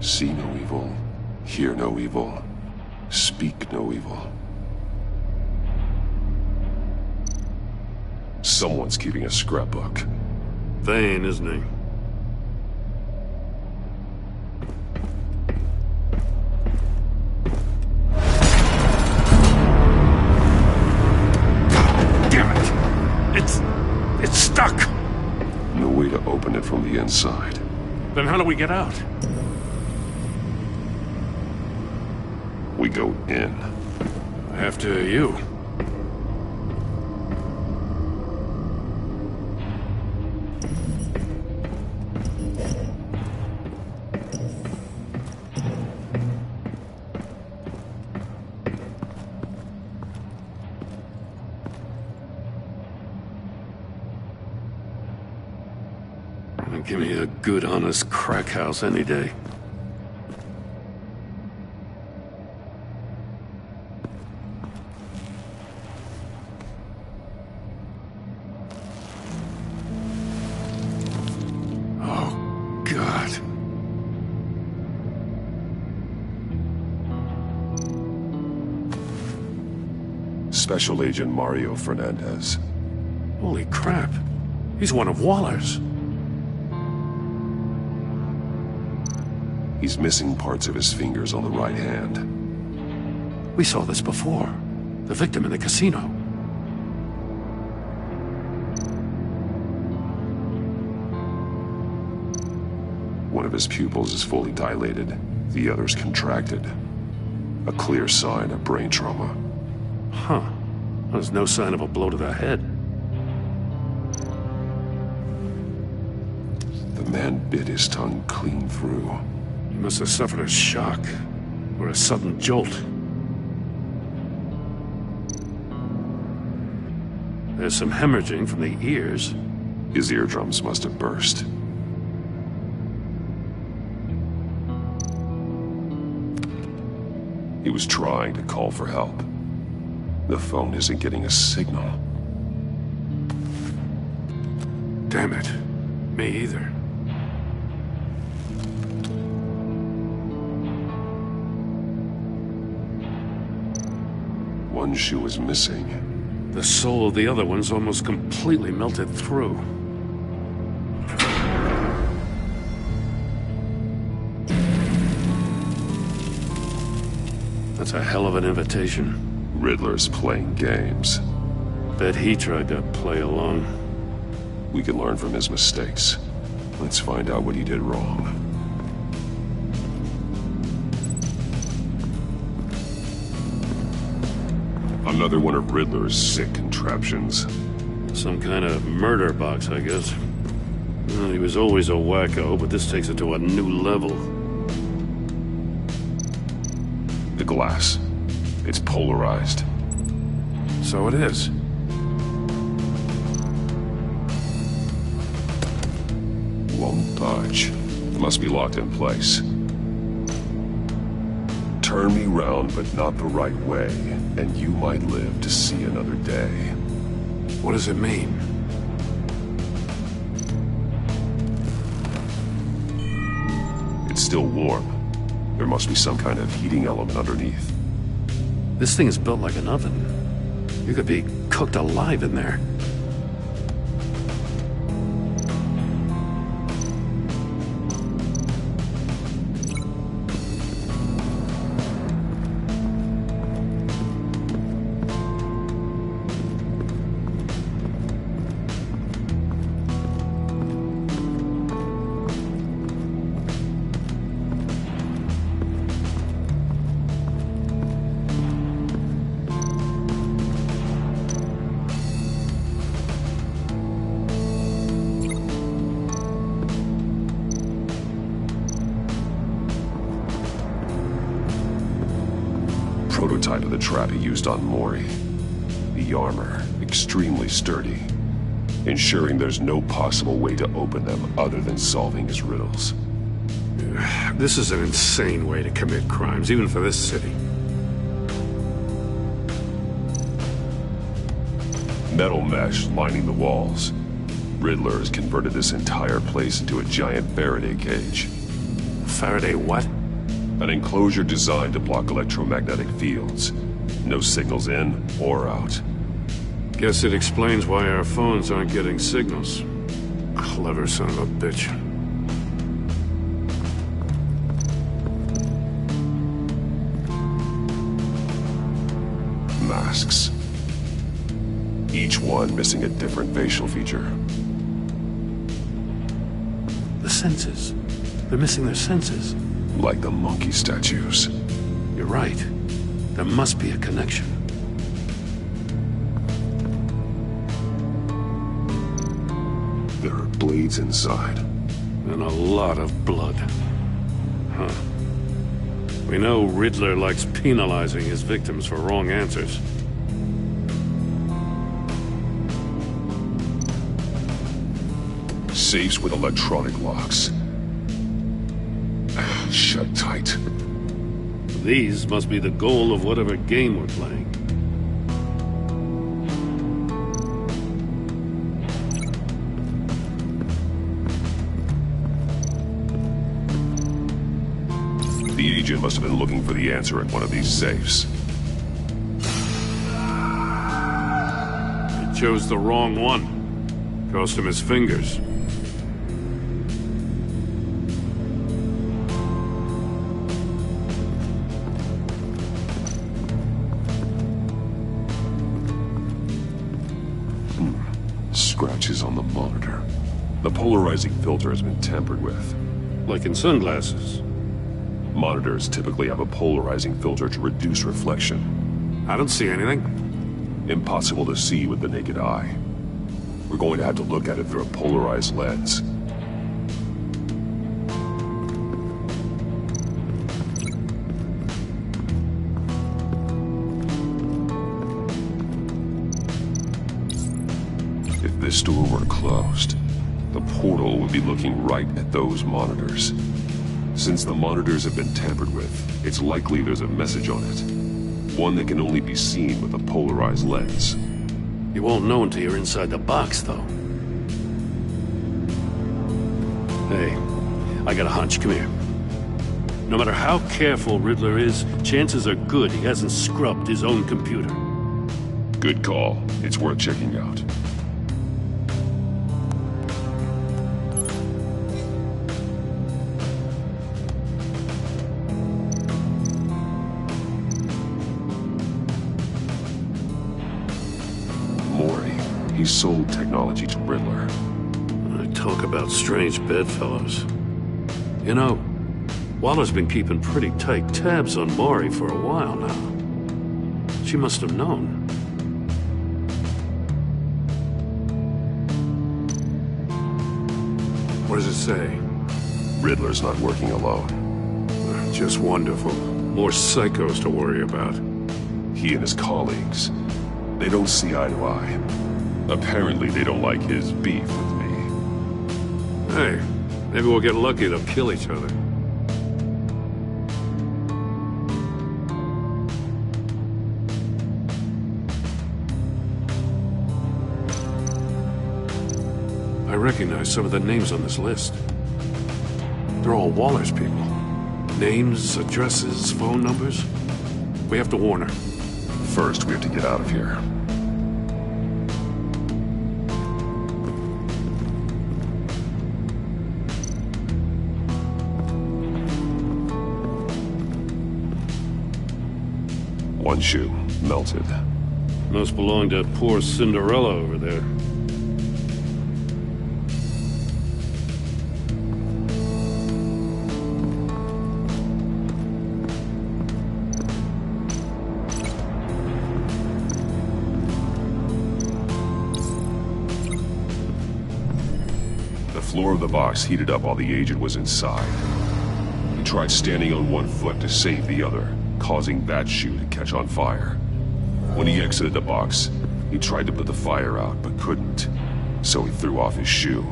See no evil, hear no evil, speak no evil. Someone's keeping a scrapbook. Vane, isn't he? Damn it! It's stuck! No way to open it from the inside. Then how do we get out? We go in. After you. Give me a good, honest crack house any day. Oh, God. Special Agent Mario Fernandez. Holy crap. He's one of Waller's. He's missing parts of his fingers on the right hand. We saw this before. The victim in the casino. One of his pupils is fully dilated. The other's contracted. A clear sign of brain trauma. Huh. There's no sign of a blow to the head. The man bit his tongue clean through. He must have suffered a shock, or a sudden jolt. There's some hemorrhaging from the ears. His eardrums must have burst. He was trying to call for help. The phone isn't getting a signal. Damn it. Me either. One shoe is missing. The sole of the other one's almost completely melted through. That's a hell of an invitation. Riddler's playing games. Bet he tried to play along. We can learn from his mistakes. Let's find out what he did wrong. Another one of Riddler's sick contraptions. Some kind of murder box, I guess. Well, he was always a wacko, but this takes it to a new level. The glass. It's polarized. So it is. Won't budge. It must be locked in place. Turn me round, but not the right way, and you might live to see another day. What does it mean? It's still warm. There must be some kind of heating element underneath. This thing is built like an oven. You could be cooked alive in there. Prototype of the trap he used on Mori. The armor, extremely sturdy, ensuring there's no possible way to open them other than solving his riddles. This is an insane way to commit crimes, even for this city. Metal mesh lining the walls. Riddler has converted this entire place into a giant Faraday cage. Faraday what? An enclosure designed to block electromagnetic fields. No signals in or out. Guess it explains why our phones aren't getting signals. Clever son of a bitch. Masks. Each one missing a different facial feature. The senses. They're missing their senses. Like the monkey statues. You're right. There must be a connection. There are blades inside. And a lot of blood. Huh. We know Riddler likes penalizing his victims for wrong answers. Safes with electronic locks. Shut tight. These must be the goal of whatever game we're playing. The agent must have been looking for the answer at one of these safes. chose the wrong one. Cost him his fingers. Scratches on the monitor. The polarizing filter has been tampered with. Like in sunglasses. Monitors typically have a polarizing filter to reduce reflection. I don't see anything. Impossible to see with the naked eye. We're going to have to look at it through a polarized lens. If this door were closed, the portal would be looking right at those monitors. Since the monitors have been tampered with, it's likely there's a message on it. One that can only be seen with a polarized lens. You won't know until you're inside the box, though. Hey, I got a hunch. Come here. No matter how careful Riddler is, chances are good he hasn't scrubbed his own computer. Good call. It's worth checking out. He sold technology to Riddler. I talk about strange bedfellows. You know, Waller's been keeping pretty tight tabs on Maury for a while now. She must have known. What does it say? Riddler's not working alone. Just wonderful. More psychos to worry about. He and his colleagues, they don't see eye to eye. Apparently, they don't like his beef with me. Hey, maybe we'll get lucky to kill each other. I recognize some of the names on this list. They're all Waller's people. Names, addresses, phone numbers. We have to warn her. First, we have to get out of here. One shoe, melted. Must belong to poor Cinderella over there. The floor of the box heated up while the agent was inside. He tried standing on one foot to save the other, causing that shoe to catch on fire. When he exited the box, he tried to put the fire out, but couldn't, so he threw off his shoe.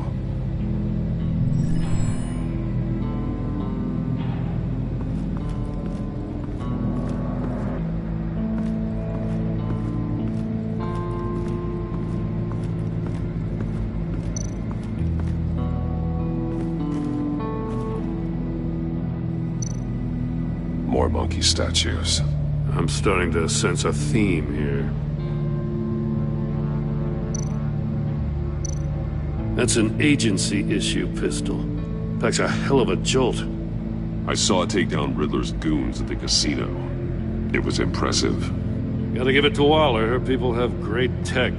More monkey statues. I'm starting to sense a theme here. That's an agency-issue pistol. Packs a hell of a jolt. I saw it take down Riddler's goons at the casino. It was impressive. Gotta give it to Waller. Her people have great tech.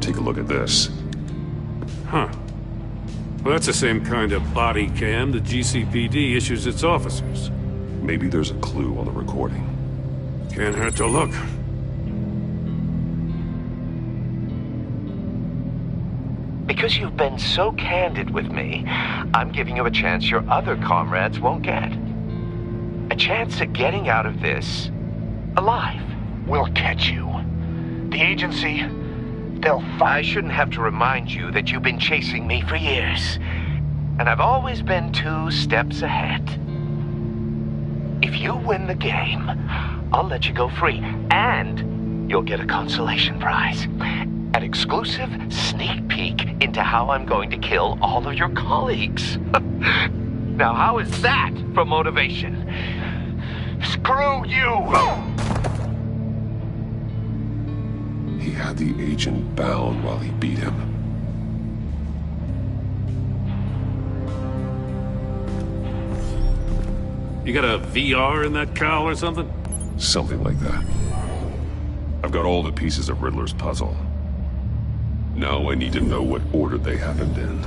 Take a look at this. Huh. Well, that's the same kind of body cam the GCPD issues its officers. Maybe there's a clue on the recording. Can't hurt to look. Because you've been so candid with me, I'm giving you a chance your other comrades won't get. A chance at getting out of this alive. We'll catch you. The agency, I shouldn't have to remind you that you've been chasing me for years. And I've always been 2 steps ahead. If you win the game, I'll let you go free. And you'll get a consolation prize. An exclusive sneak peek into how I'm going to kill all of your colleagues. Now, how is that for motivation? Screw you! He had the agent bound while he beat him. You got a VR in that cowl or something? Something like that. I've got all the pieces of Riddler's puzzle. Now I need to know what order they happened in.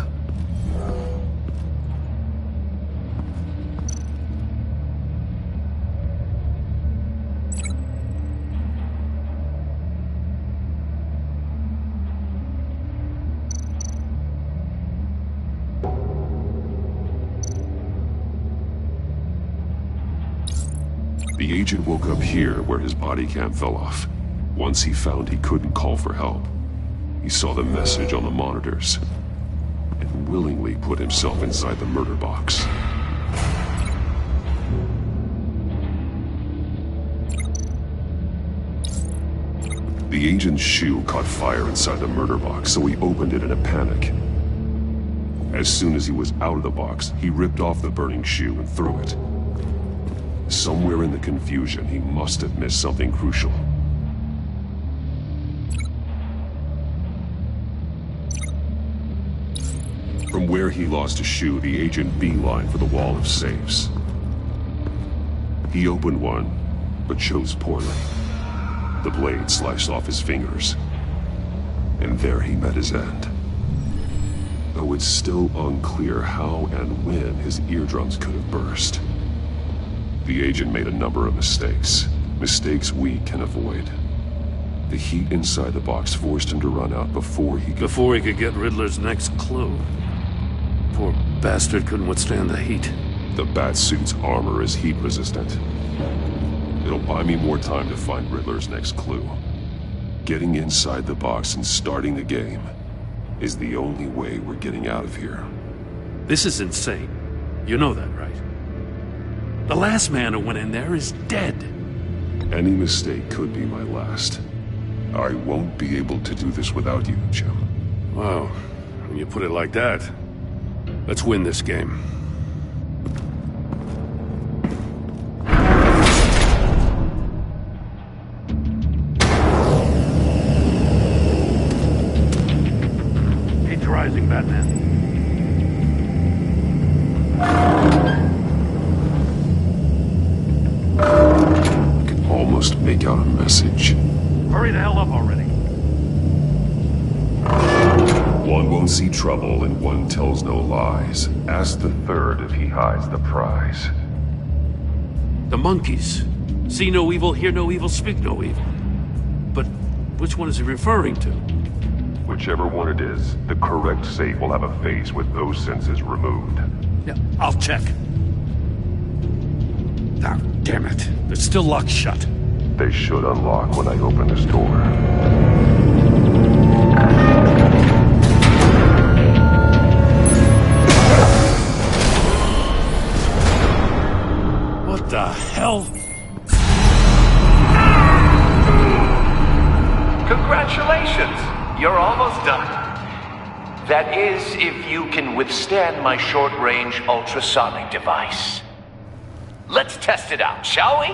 The agent woke up here where his body cam fell off. Once he found he couldn't call for help, he saw the message on the monitors and willingly put himself inside the murder box. The agent's shoe caught fire inside the murder box, so he opened it in a panic. As soon as he was out of the box, he ripped off the burning shoe and threw it. Somewhere in the confusion, he must have missed something crucial. From where he lost a shoe, the agent beelined for the wall of safes. He opened one, but chose poorly. The blade sliced off his fingers, and there he met his end. Though it's still unclear how and when his eardrums could have burst. The agent made a number of mistakes. Mistakes we can avoid. The heat inside the box forced him to run out before he could get Riddler's next clue. Poor bastard couldn't withstand the heat. The Batsuit's armor is heat resistant. It'll buy me more time to find Riddler's next clue. Getting inside the box and starting the game is the only way we're getting out of here. This is insane. You know that, right? The last man who went in there is dead. Any mistake could be my last. I won't be able to do this without you, Jim. Wow, when you put it like that, let's win this game. Heat's rising, Batman. Almost make out a message. Hurry the hell up already. One won't see trouble and one tells no lies. Ask the third if he hides the prize. The monkeys. See no evil, hear no evil, speak no evil. But which one is he referring to? Whichever one it is, the correct safe will have a face with those senses removed. Yeah, I'll check. Ah, damn it. It's still locked shut. They should unlock when I open this door. What the hell? Congratulations! You're almost done. That is, if you can withstand my short-range ultrasonic device. Let's test it out, shall we?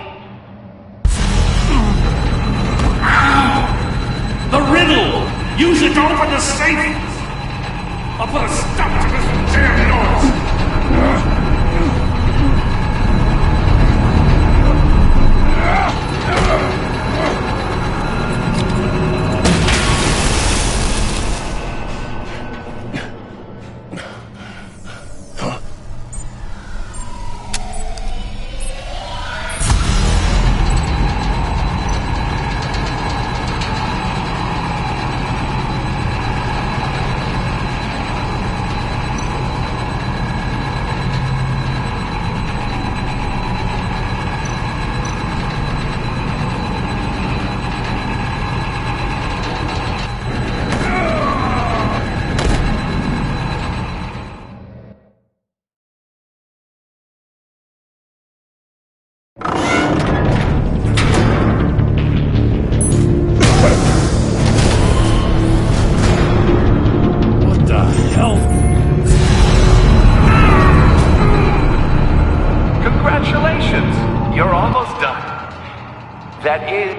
The riddle! Use it to open the safe! I'll put a stop to this damn noise! That is...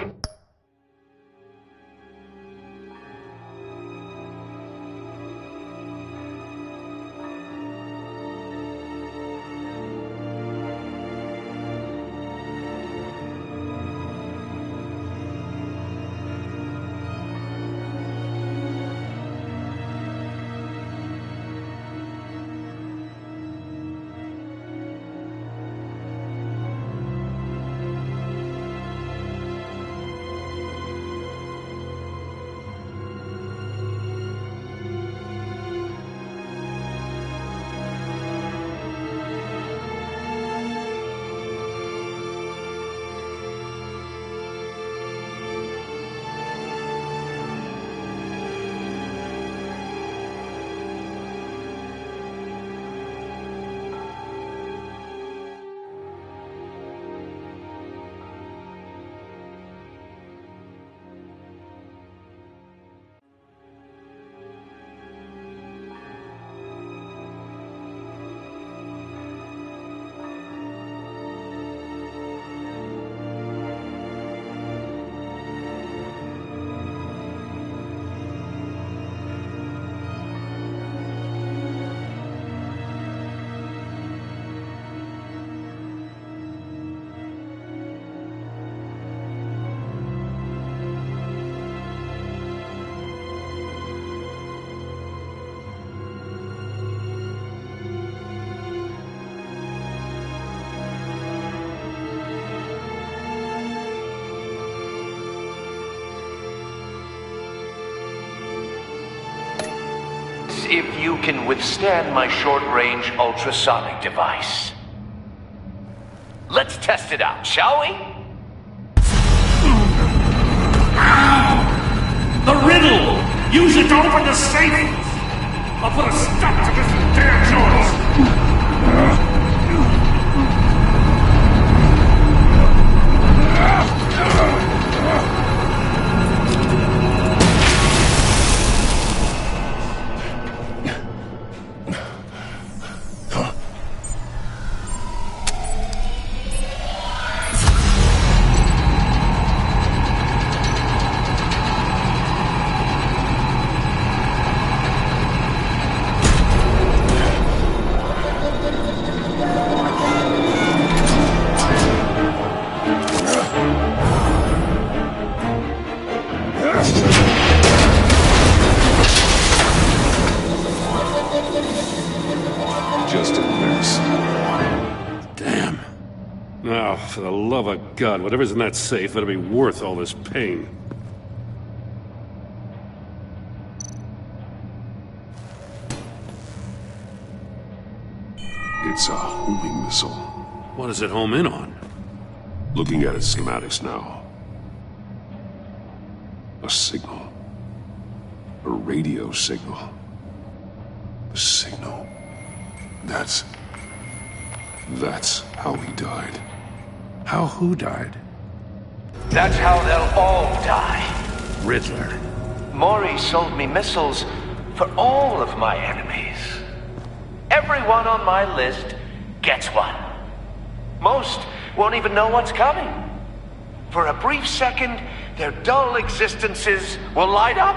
is if you can withstand my short-range ultrasonic device. Let's test it out, shall we? The riddle! Use it to open the safe! I'll put a stop to this damn noise! Just a mess. Damn. Now, for the love of God, whatever's in that safe better be worth all this pain. It's a homing missile. What does it home in on? Looking at its schematics now. A signal. A radio signal. A signal. That's how he died. How who died? That's how they'll all die. Riddler. Maury sold me missiles for all of my enemies. Everyone on my list gets one. Most won't even know what's coming. For a brief second, their dull existences will light up.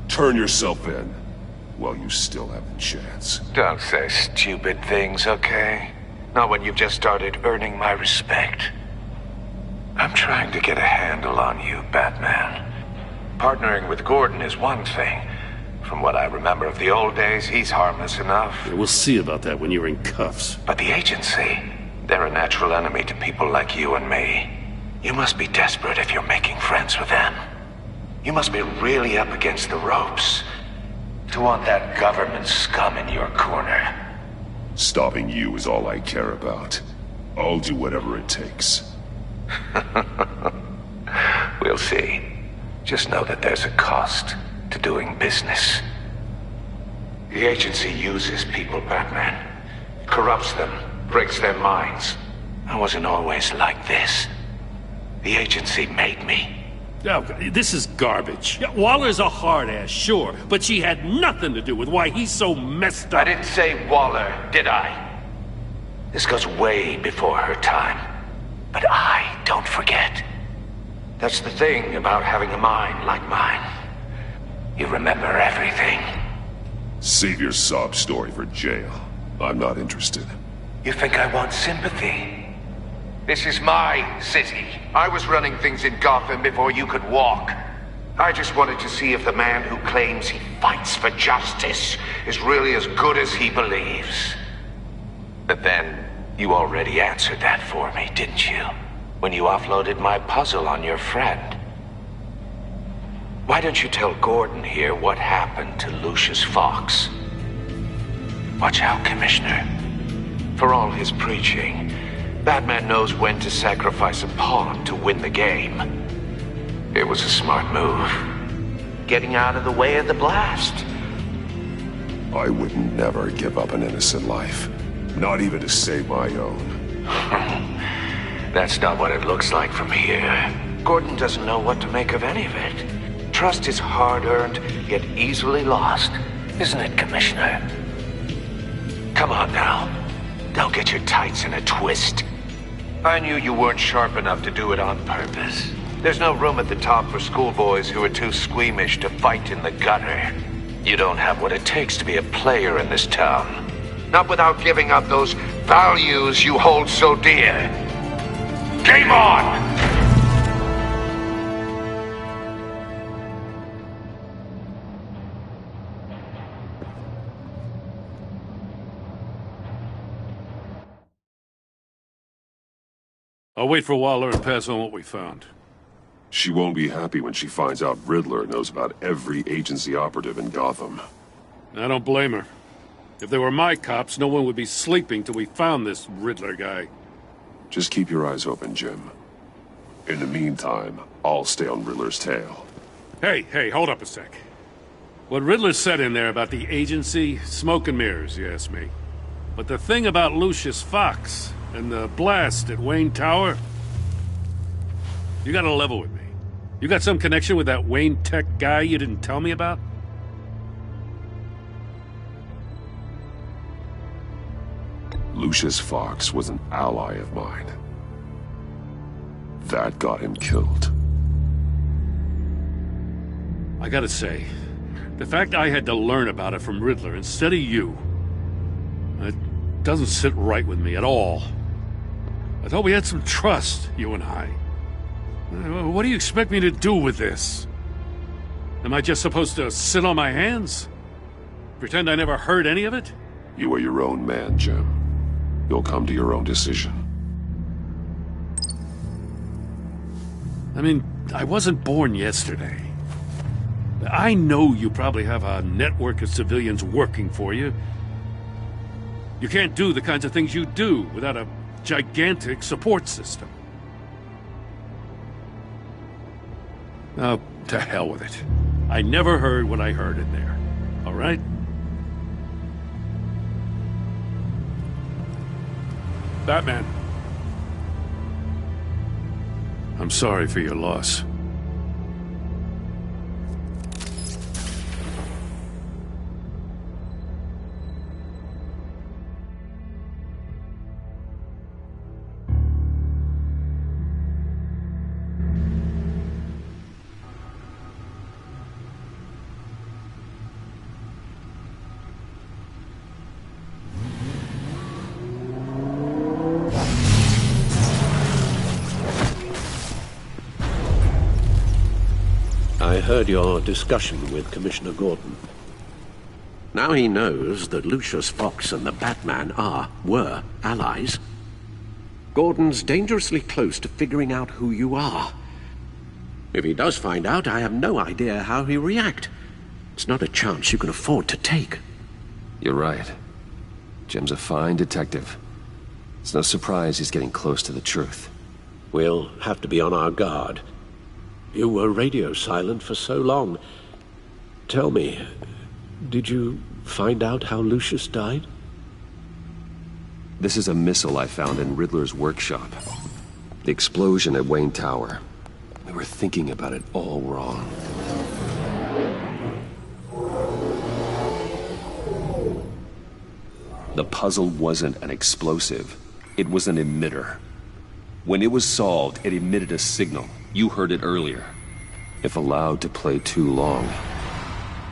Turn yourself in while you still have the chance. Don't say stupid things, okay? Not when you've just started earning my respect. I'm trying to get a handle on you, Batman. Partnering with Gordon is one thing. From what I remember of the old days, he's harmless enough. Yeah, we'll see about that when you're in cuffs. But the agency, they're a natural enemy to people like you and me. You must be desperate if you're making friends with them. You must be really up against the ropes to want that government scum in your corner. Stopping you is all I care about. I'll do whatever it takes. We'll see. Just know that there's a cost to doing business. The agency uses people, Batman. Corrupts them, breaks their minds. I wasn't always like this. The agency made me. Oh, this is garbage. Yeah, Waller's a hard-ass, sure, but she had nothing to do with why he's so messed up. I didn't say Waller, did I? This goes way before her time. But I don't forget. That's the thing about having a mind like mine. You remember everything. Save your sob story for jail. I'm not interested. You think I want sympathy? This is my city. I was running things in Gotham before you could walk. I just wanted to see if the man who claims he fights for justice is really as good as he believes. But then, you already answered that for me, didn't you? When you offloaded my puzzle on your friend. Why don't you tell Gordon here what happened to Lucius Fox? Watch out, Commissioner. For all his preaching, Batman knows when to sacrifice a pawn to win the game. It was a smart move. Getting out of the way of the blast. I would never give up an innocent life. Not even to save my own. That's not what it looks like from here. Gordon doesn't know what to make of any of it. Trust is hard-earned, yet easily lost. Isn't it, Commissioner? Come on now. Don't get your tights in a twist. I knew you weren't sharp enough to do it on purpose. There's no room at the top for schoolboys who are too squeamish to fight in the gutter. You don't have what it takes to be a player in this town. Not without giving up those values you hold so dear. Game on! I'll wait for Waller and pass on what we found. She won't be happy when she finds out Riddler knows about every agency operative in Gotham. I don't blame her. If they were my cops, no one would be sleeping till we found this Riddler guy. Just keep your eyes open, Jim. In the meantime, I'll stay on Riddler's tail. Hey, hold up a sec. What Riddler said in there about the agency, smoke and mirrors, you ask me. But the thing about Lucius Fox and the blast at Wayne Tower, you gotta level with me. You got some connection with that Wayne Tech guy you didn't tell me about? Lucius Fox was an ally of mine. That got him killed. I gotta say, the fact I had to learn about it from Riddler instead of you, it doesn't sit right with me at all. I thought we had some trust, you and I. What do you expect me to do with this? Am I just supposed to sit on my hands? Pretend I never heard any of it? You are your own man, Jim. You'll come to your own decision. I mean, I wasn't born yesterday. I know you probably have a network of civilians working for you. You can't do the kinds of things you do without a gigantic support system. Oh, to hell with it. I never heard what I heard in there. All right? Batman. I'm sorry for your loss. I heard your discussion with Commissioner Gordon. Now he knows that Lucius Fox and the Batman were allies. Gordon's dangerously close to figuring out who you are. If he does find out, I have no idea how he'll react. It's not a chance you can afford to take. You're right. Jim's a fine detective. It's no surprise he's getting close to the truth. We'll have to be on our guard. You were radio silent for so long. Tell me, did you find out how Lucius died? This is a missile I found in Riddler's workshop. The explosion at Wayne Tower. We were thinking about it all wrong. The puzzle wasn't an explosive. It was an emitter. When it was solved, it emitted a signal. You heard it earlier. If allowed to play too long,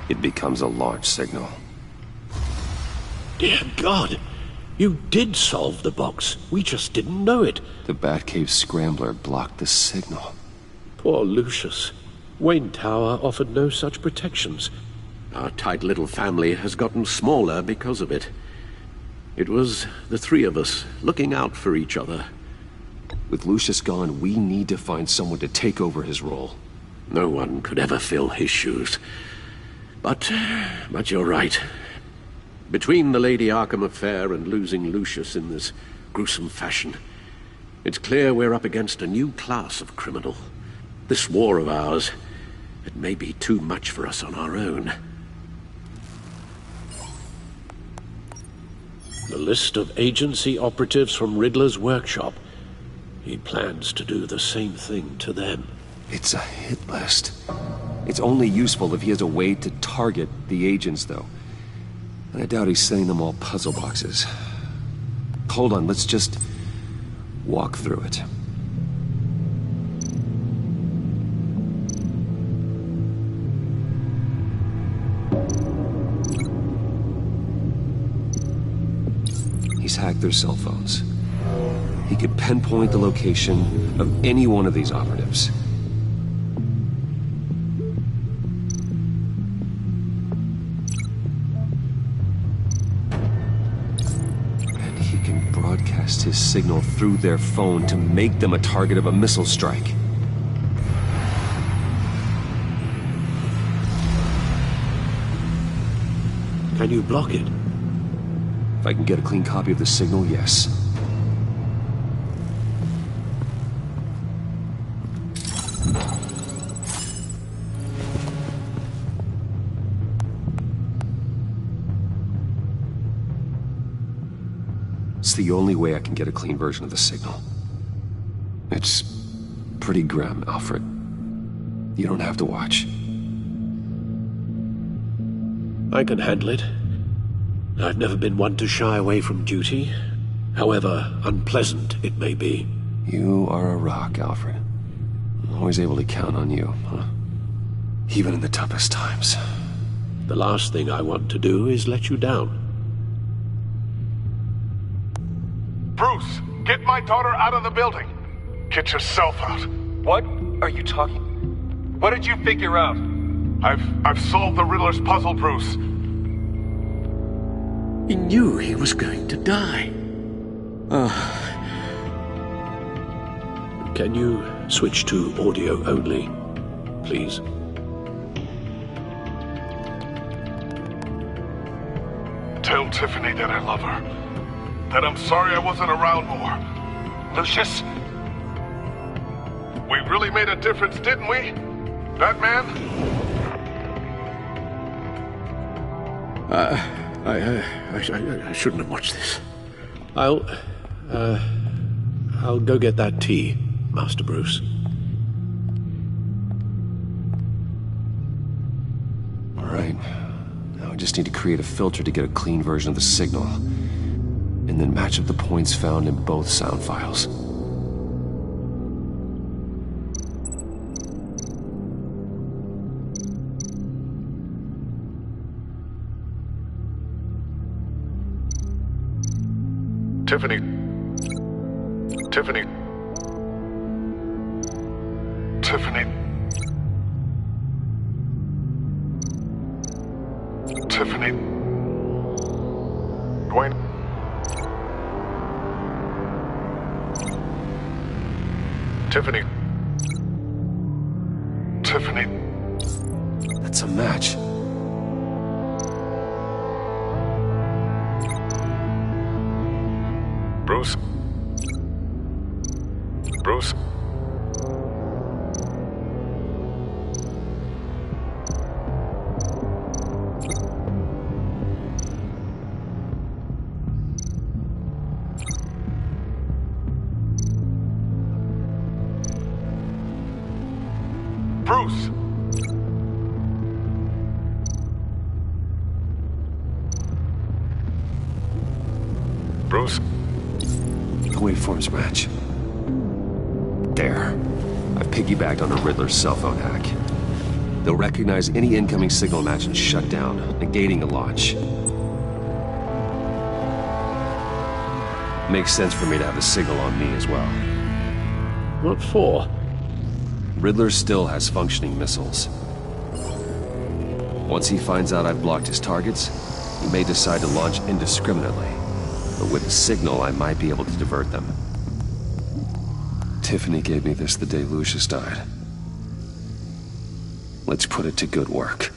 it becomes a launch signal. Dear God! You did solve the box. We just didn't know it. The Batcave scrambler blocked the signal. Poor Lucius. Wayne Tower offered no such protections. Our tight little family has gotten smaller because of it. It was the three of us looking out for each other. With Lucius gone, we need to find someone to take over his role. No one could ever fill his shoes. But you're right. Between the Lady Arkham affair and losing Lucius in this gruesome fashion, it's clear we're up against a new class of criminal. This war of ours, it may be too much for us on our own. The list of agency operatives from Riddler's workshop. He plans to do the same thing to them. It's a hit list. It's only useful if he has a way to target the agents, though. And I doubt he's sending them all puzzle boxes. Hold on, let's just walk through it. He's hacked their cell phones. He could pinpoint the location of any one of these operatives. And he can broadcast his signal through their phone to make them a target of a missile strike. Can you block it? If I can get a clean copy of the signal, yes. It's the only way I can get a clean version of the signal. It's pretty grim, Alfred. You don't have to watch. I can handle it. I've never been one to shy away from duty, however unpleasant it may be. You are a rock, Alfred. I'm always able to count on you, huh? Even in the toughest times. The last thing I want to do is let you down. Bruce, get my daughter out of the building. Get yourself out. What are you talking? What did you figure out? I've solved the Riddler's puzzle, Bruce. He knew he was going to die. Can you switch to audio only, please? Tell Tiffany that I love her. That I'm sorry I wasn't around more. Lucius? We really made a difference, didn't we? Batman? I shouldn't have watched this. I'll go get that tea, Master Bruce. All right. Now I just need to create a filter to get a clean version of the signal, and then match up the points found in both sound files. Tiffany. Tiffany. Tiffany. Tiffany. Dwayne. Tiffany. Tiffany. That's a match. Bruce. Bruce. Bruce. Bruce. The waveforms match. There. I've piggybacked on the Riddler's cell phone hack. They'll recognize any incoming signal match and shut down, negating a launch. Makes sense for me to have the signal on me as well. What for? Riddler still has functioning missiles. Once he finds out I've blocked his targets, he may decide to launch indiscriminately. But with the signal, I might be able to divert them. Tiffany gave me this the day Lucius died. Let's put it to good work.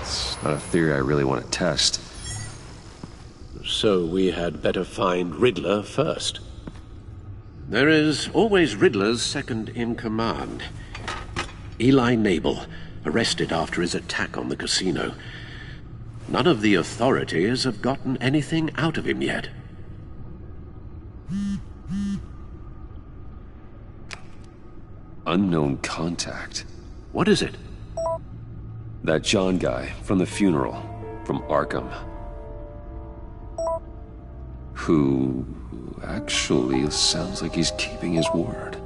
It's not a theory I really want to test. So we had better find Riddler first. There is always Riddler's second in command. Eli Nabel, arrested after his attack on the casino. None of the authorities have gotten anything out of him yet. Unknown contact. What is it? That John guy from the funeral, from Arkham. Who actually sounds like he's keeping his word.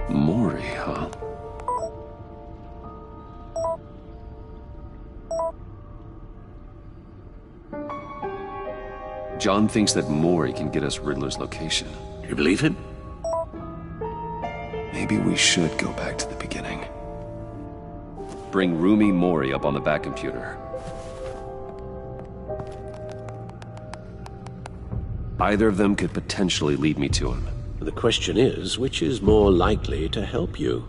Mori, huh? John thinks that Mori can get us Riddler's location. Do you believe him? Maybe we should go back to the beginning. Bring Rumi Mori up on the back computer. Either of them could potentially lead me to him. The question is, which is more likely to help you?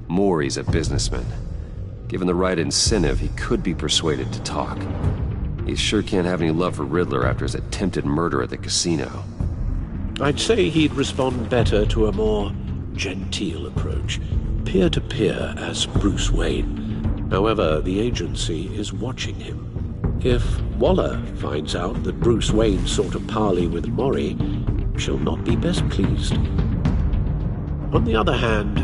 Maury's a businessman. Given the right incentive, he could be persuaded to talk. He sure can't have any love for Riddler after his attempted murder at the casino. I'd say he'd respond better to a more genteel approach, peer-to-peer as Bruce Wayne. However, the agency is watching him. If Waller finds out that Bruce Wayne sought a parley with Maury, she'll not be best pleased. On the other hand,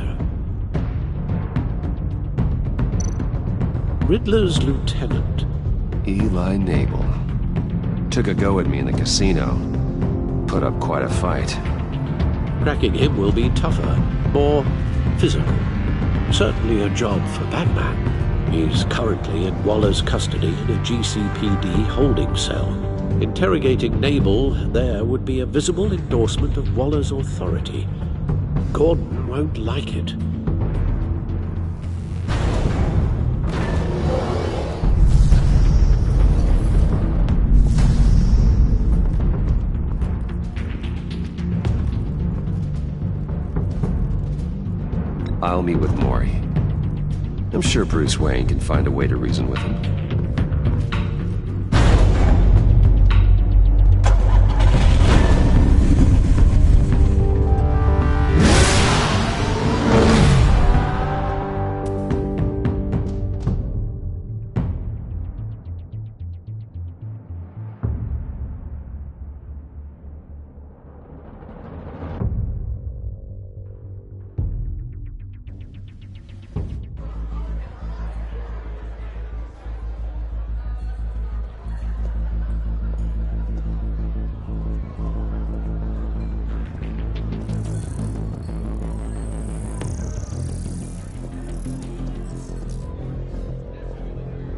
Riddler's lieutenant, Eli Nabel, took a go at me in the casino. Put up quite a fight. Cracking him will be tougher, more physical. Certainly a job for Batman. He's currently in Waller's custody in a GCPD holding cell. Interrogating Nabel there would be a visible endorsement of Waller's authority. Gordon won't like it. I'll meet with Maury. I'm sure Bruce Wayne can find a way to reason with him.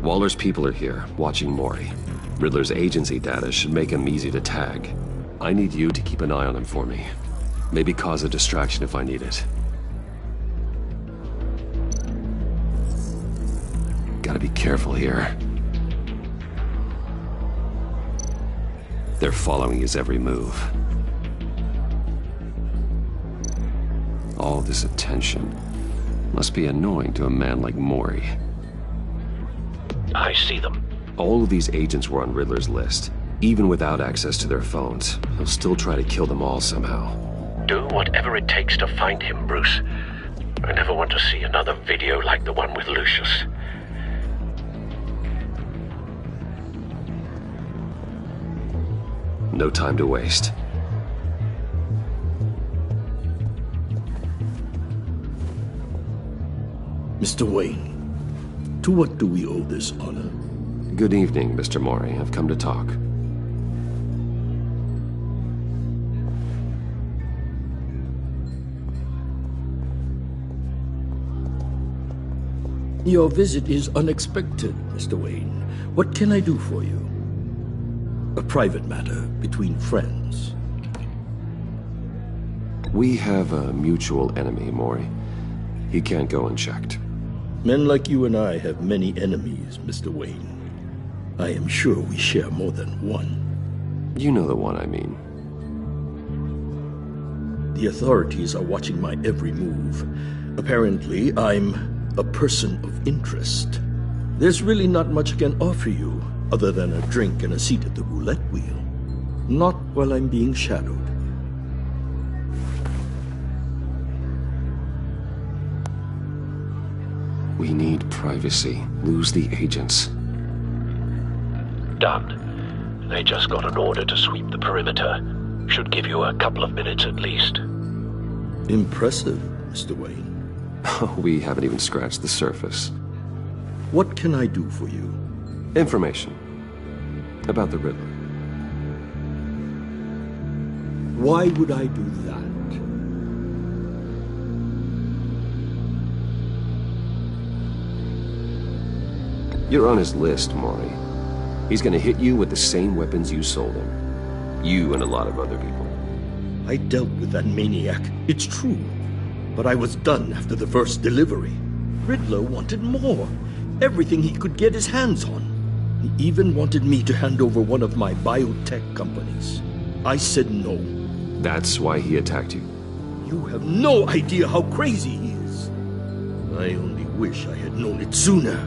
Waller's people are here, watching Maury. Riddler's agency data should make him easy to tag. I need you to keep an eye on him for me. Maybe cause a distraction if I need it. Gotta be careful here. They're following his every move. All this attention must be annoying to a man like Maury. I see them. All of these agents were on Riddler's list. Even without access to their phones, he'll still try to kill them all somehow. Do whatever it takes to find him, Bruce. I never want to see another video like the one with Lucius. No time to waste. Mr. Wayne, to what do we owe this honor? Good evening, Mr. Maury. I've come to talk. Your visit is unexpected, Mr. Wayne. What can I do for you? A private matter between friends. We have a mutual enemy, Maury. He can't go unchecked. Men like you and I have many enemies, Mr. Wayne. I am sure we share more than one. You know the one I mean. The authorities are watching my every move. Apparently, I'm a person of interest. There's really not much I can offer you, other than a drink and a seat at the roulette wheel. Not while I'm being shadowed. We need privacy. Lose the agents. Done. They just got an order to sweep the perimeter. Should give you a couple of minutes at least. Impressive, Mr. Wayne. We haven't even scratched the surface. What can I do for you? Information. About the Riddler. Why would I do that? You're on his list, Maury. He's gonna hit you with the same weapons you sold him. You and a lot of other people. I dealt with that maniac, it's true. But I was done after the first delivery. Riddler wanted more. everything he could get his hands on. He even wanted me to hand over one of my biotech companies. I said no. That's why he attacked you? You have no idea how crazy he is. I only wish I had known it sooner.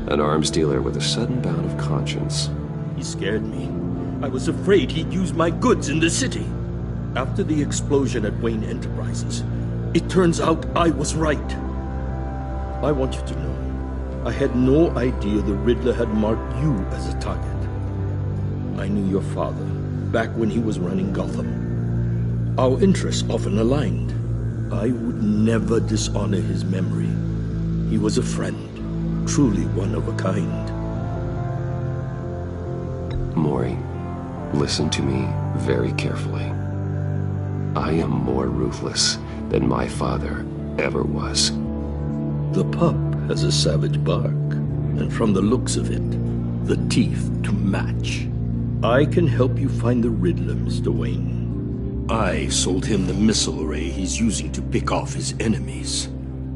An arms dealer with a sudden bout of conscience. He scared me. I was afraid he'd use my goods in the city. After the explosion at Wayne Enterprises, it turns out I was right. I want you to know, I had no idea the Riddler had marked you as a target. I knew your father, back when he was running Gotham. Our interests often aligned. I would never dishonor his memory. He was a friend, truly one of a kind. Maury, listen to me very carefully. I am more ruthless than my father ever was. The pup has a savage bark, and from the looks of it, the teeth to match. I can help you find the Riddler, Mr. Wayne. I sold him the missile array he's using to pick off his enemies.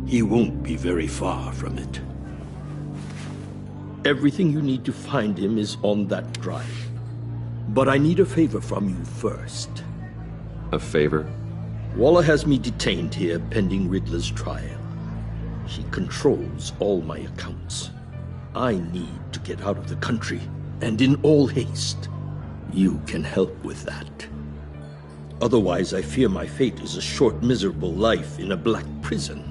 He won't be very far from it. Everything you need to find him is on that drive. But I need a favor from you first. A favor? Waller has me detained here pending Riddler's trial. She controls all my accounts. I need to get out of the country, and in all haste. You can help with that. Otherwise, I fear my fate is a short, miserable life in a black prison.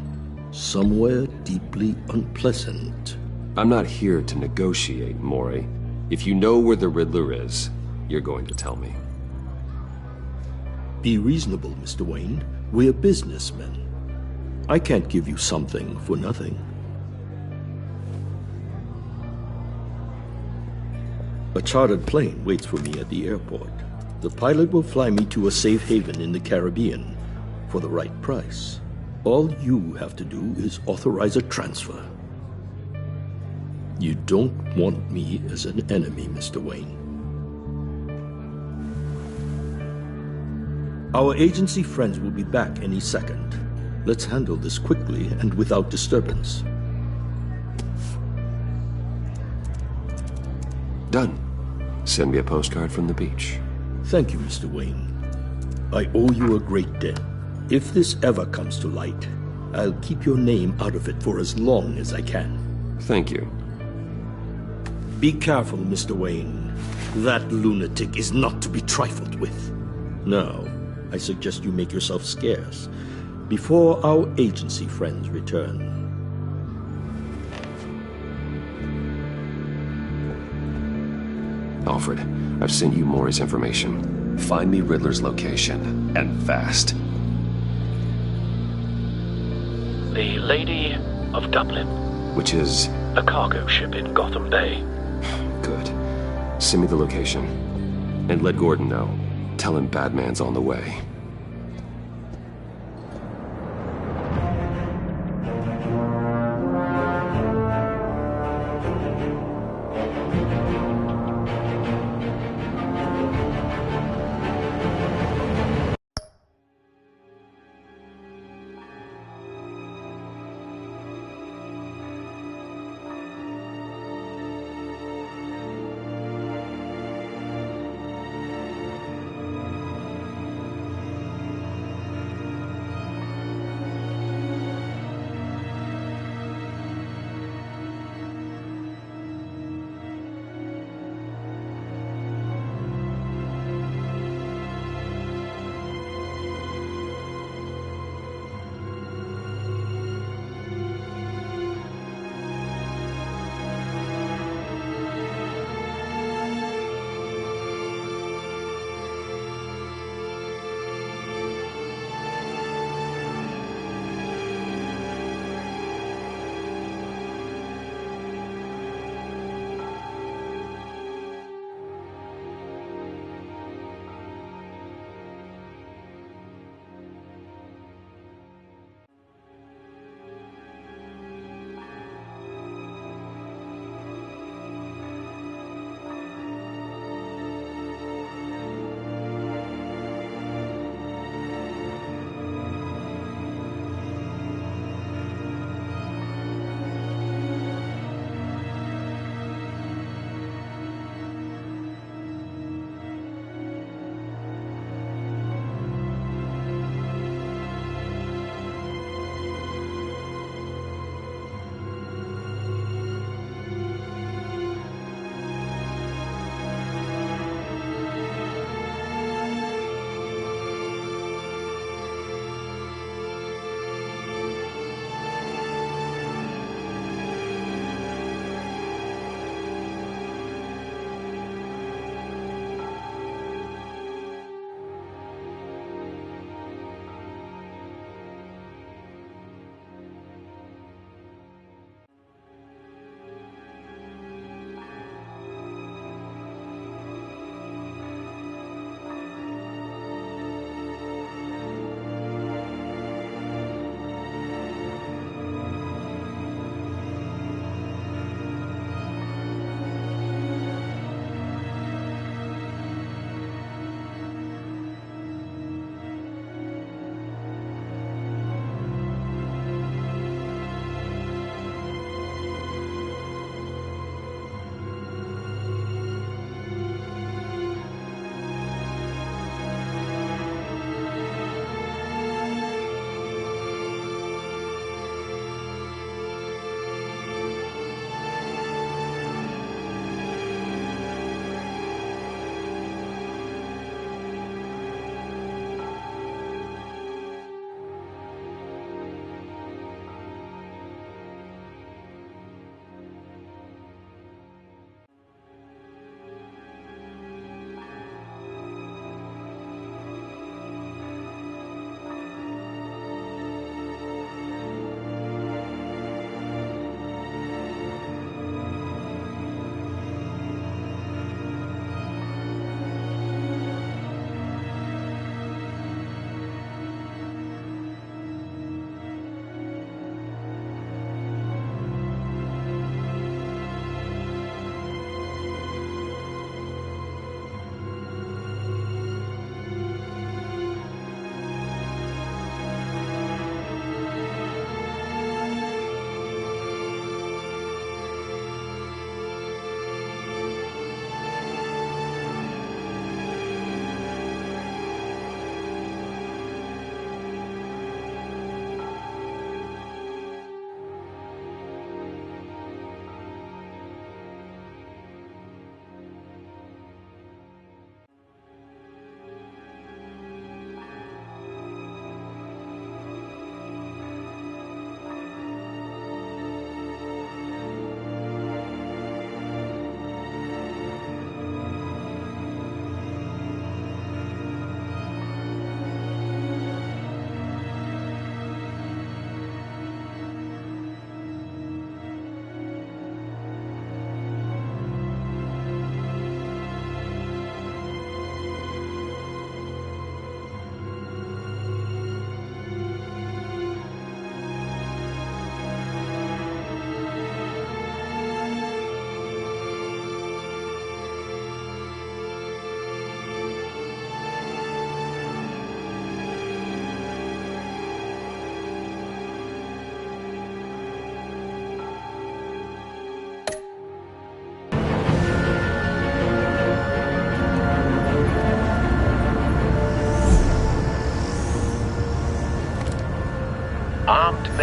Somewhere deeply unpleasant. I'm not here to negotiate, Maury. If you know where the Riddler is, you're going to tell me. Be reasonable, Mr. Wayne. We're businessmen. I can't give you something for nothing. A chartered plane waits for me at the airport. The pilot will fly me to a safe haven in the Caribbean for the right price. All you have to do is authorize a transfer. You don't want me as an enemy, Mr. Wayne. Our agency friends will be back any second. Let's handle this quickly and without disturbance. Done. Send me a postcard from the beach. Thank you, Mr. Wayne. I owe you a great debt. If this ever comes to light, I'll keep your name out of it for as long as I can. Thank you. Be careful, Mr. Wayne. That lunatic is not to be trifled with. Now, I suggest you make yourself scarce before our agency friends return. Alfred, I've sent you Maury's information. Find me Riddler's location, and fast. The Lady of Dublin. Which is? A cargo ship in Gotham Bay. Good. Send me the location. And let Gordon know. Tell him Batman's on the way.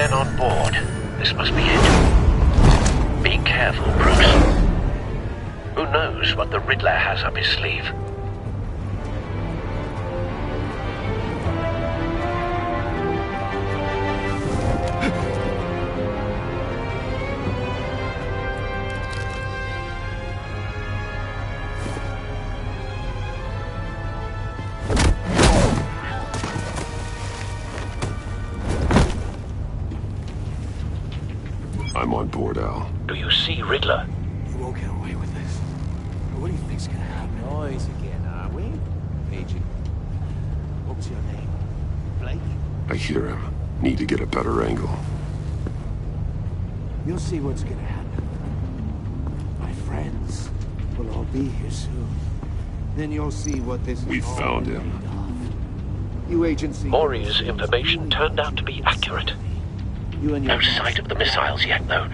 men on board. This must be it. Be careful, Bruce. Who knows what the Riddler has up his sleeve? I'm on board, Al. Do you see Riddler? You won't get away with this. What do you think's gonna happen? Noise again, are we? Agent. What was your name? Blake? I hear him. Need to get a better angle. You'll see what's gonna happen. My friends will all be here soon. Then you'll see what this We found him. You agency. Maury's information turned out to be accurate. No sight of the missiles yet, though.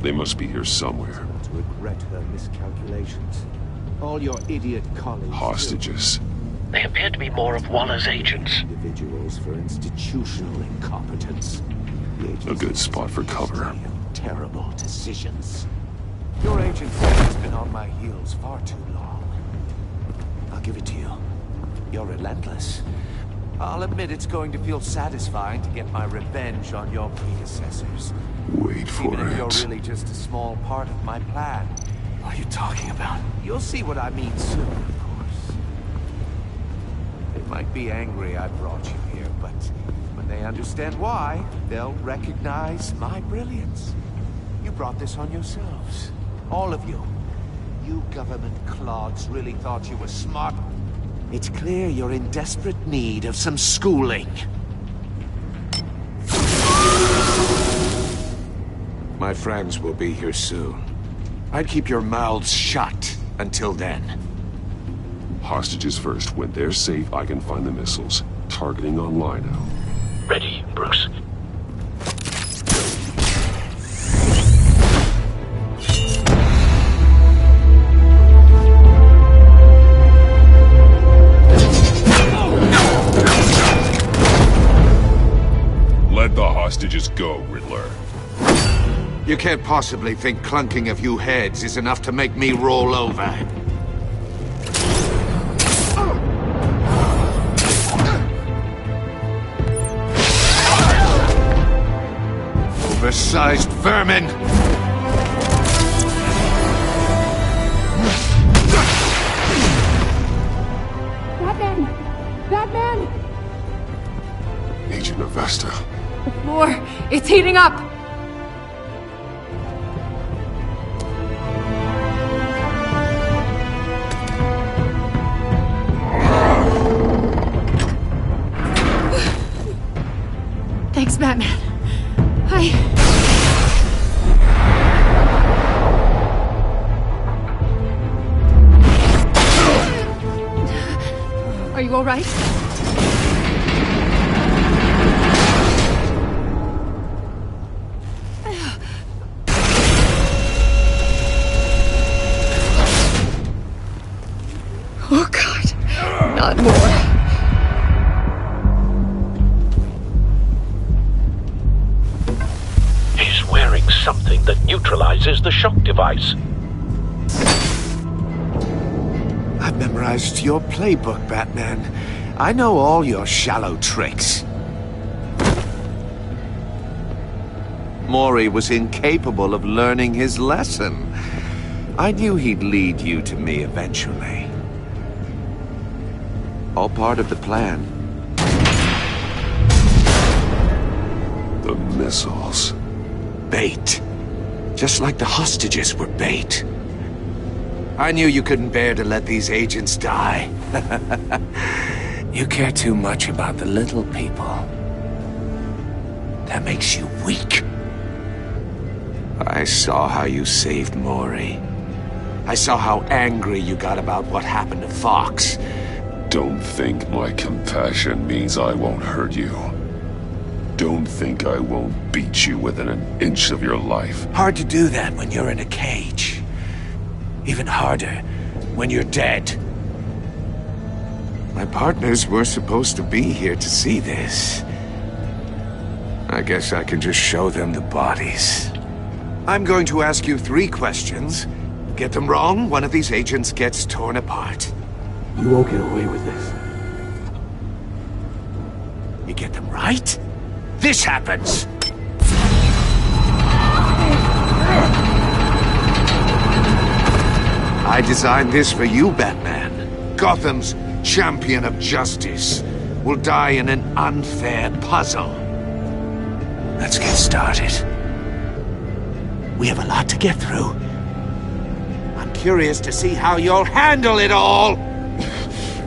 They must be here somewhere. To regret her miscalculations. All your idiot colleagues. Hostages. They appear to be more of Waller's agents. Individuals for institutional incompetence. A good spot for cover. Terrible decisions. Your agency has been on my heels far too long. I'll give it to you. You're relentless. I'll admit it's going to feel satisfying to get my revenge on your predecessors. Wait for Even if it. you're really just a small part of my plan. What are you talking about? You'll see what I mean soon, of course. They might be angry I brought you here, but when they understand why, they'll recognize my brilliance. You brought this on yourselves. All of you. You government clods really thought you were smart. It's clear you're in desperate need of some schooling. My friends will be here soon. I'd keep your mouths shut until then. Hostages first. When they're safe, I can find the missiles. Targeting on Lino. Ready, Bruce. Let the hostages go, Riddler. You can't possibly think clunking a few heads is enough to make me roll over. Oversized vermin! Batman! Batman! Agent Avesta. The floor, it's heating up! Thanks, Batman. Are you all right? Oh, God. Not more. He's wearing something that neutralizes the shock device. I've memorized your playbook, Batman. I know all your shallow tricks. Maury was incapable of learning his lesson. I knew he'd lead you to me eventually. All part of the plan. The missiles. Bait. Just like the hostages were bait. I knew you couldn't bear to let these agents die. You care too much about the little people. That makes you weak. I saw how you saved Maury. I saw how angry you got about what happened to Fox. Don't think my compassion means I won't hurt you. Don't think I won't beat you within an inch of your life. Hard to do that when you're in a cage. Even harder when you're dead. My partners were supposed to be here to see this. I guess I can just show them the bodies. I'm going to ask you 3 questions. Get them wrong, one of these agents gets torn apart. You won't get away with this. You get them right, this happens! I designed this for you, Batman. Gotham's champion of justice will die in an unfair puzzle. Let's get started. We have a lot to get through. I'm curious to see how you'll handle it all!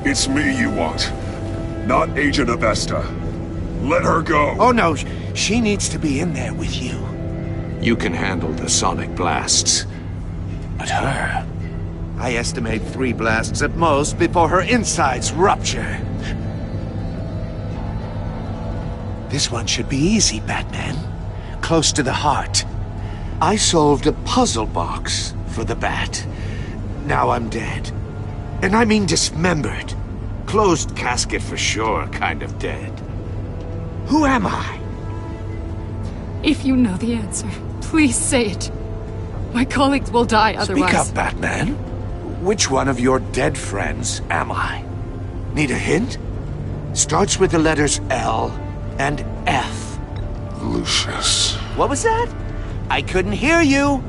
It's me you want, not Agent Avesta. Let her go! Oh no, she needs to be in there with you. You can handle the sonic blasts. But her... I estimate 3 blasts at most before her insides rupture. This one should be easy, Batman. Close to the heart. I solved a puzzle box for the Bat. Now I'm dead. And I mean dismembered. Closed casket for sure, kind of dead. Who am I? If you know the answer, please say it. My colleagues will die otherwise. Speak up, Batman. Which one of your dead friends am I? Need a hint? Starts with the letters L and F. Lucius. What was that? I couldn't hear you.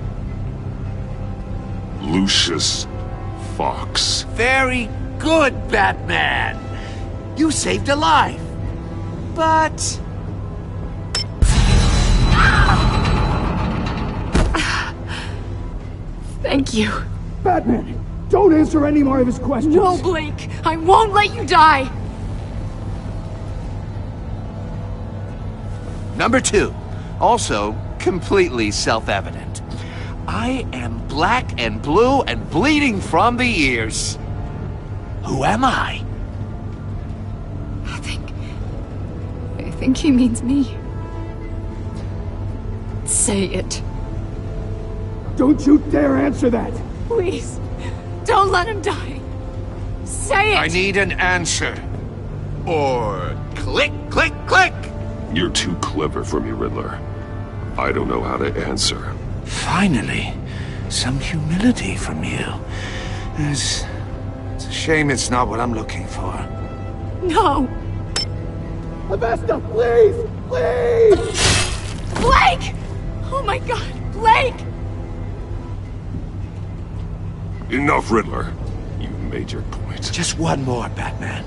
Lucius Fox. Very good, Batman. You saved a life. But... Thank you. Batman, don't answer any more of his questions. No, Blake. I won't let you die. Number 2. Also, completely self-evident. I am black and blue and bleeding from the ears. Who am I? I think he means me. Say it. Don't you dare answer that! Please, don't let him die. Say it! I need an answer. Or click, click, click! You're too clever for me, Riddler. I don't know how to answer. Finally, some humility from you. It's a shame it's not what I'm looking for. No! Avesta, please! Please! Blake! Oh my god, Blake! Enough, Riddler. You made your point. Just one more, Batman.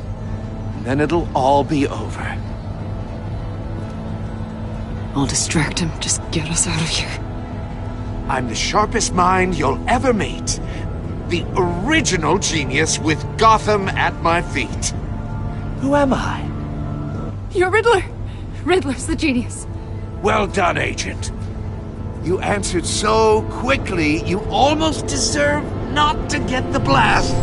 And then it'll all be over. I'll distract him. Just get us out of here. I'm the sharpest mind you'll ever meet. The original genius with Gotham at my feet. Who am I? You're Riddler. Riddler's the genius. Well done, Agent. You answered so quickly, you almost deserve not to get the blast.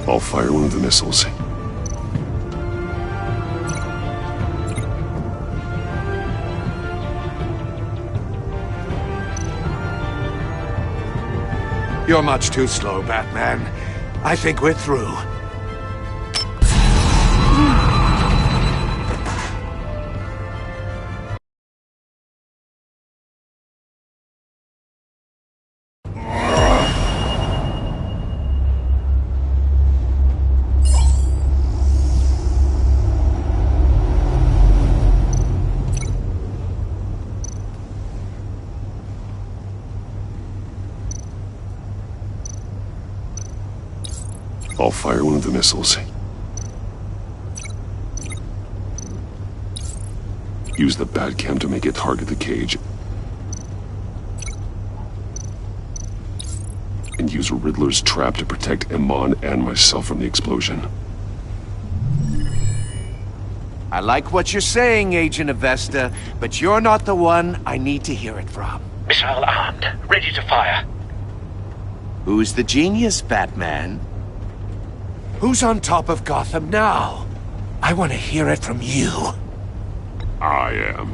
I'll fire one of the missiles. You're much too slow, Batman. I think we're through. I'll fire one of the missiles. Use the Batcam to make it target the cage. And use Riddler's trap to protect Iman and myself from the explosion. I like what you're saying, Agent Avesta, but you're not the one I need to hear it from. Missile armed, ready to fire. Who's the genius, Batman? Who's on top of Gotham now? I want to hear it from you. I am.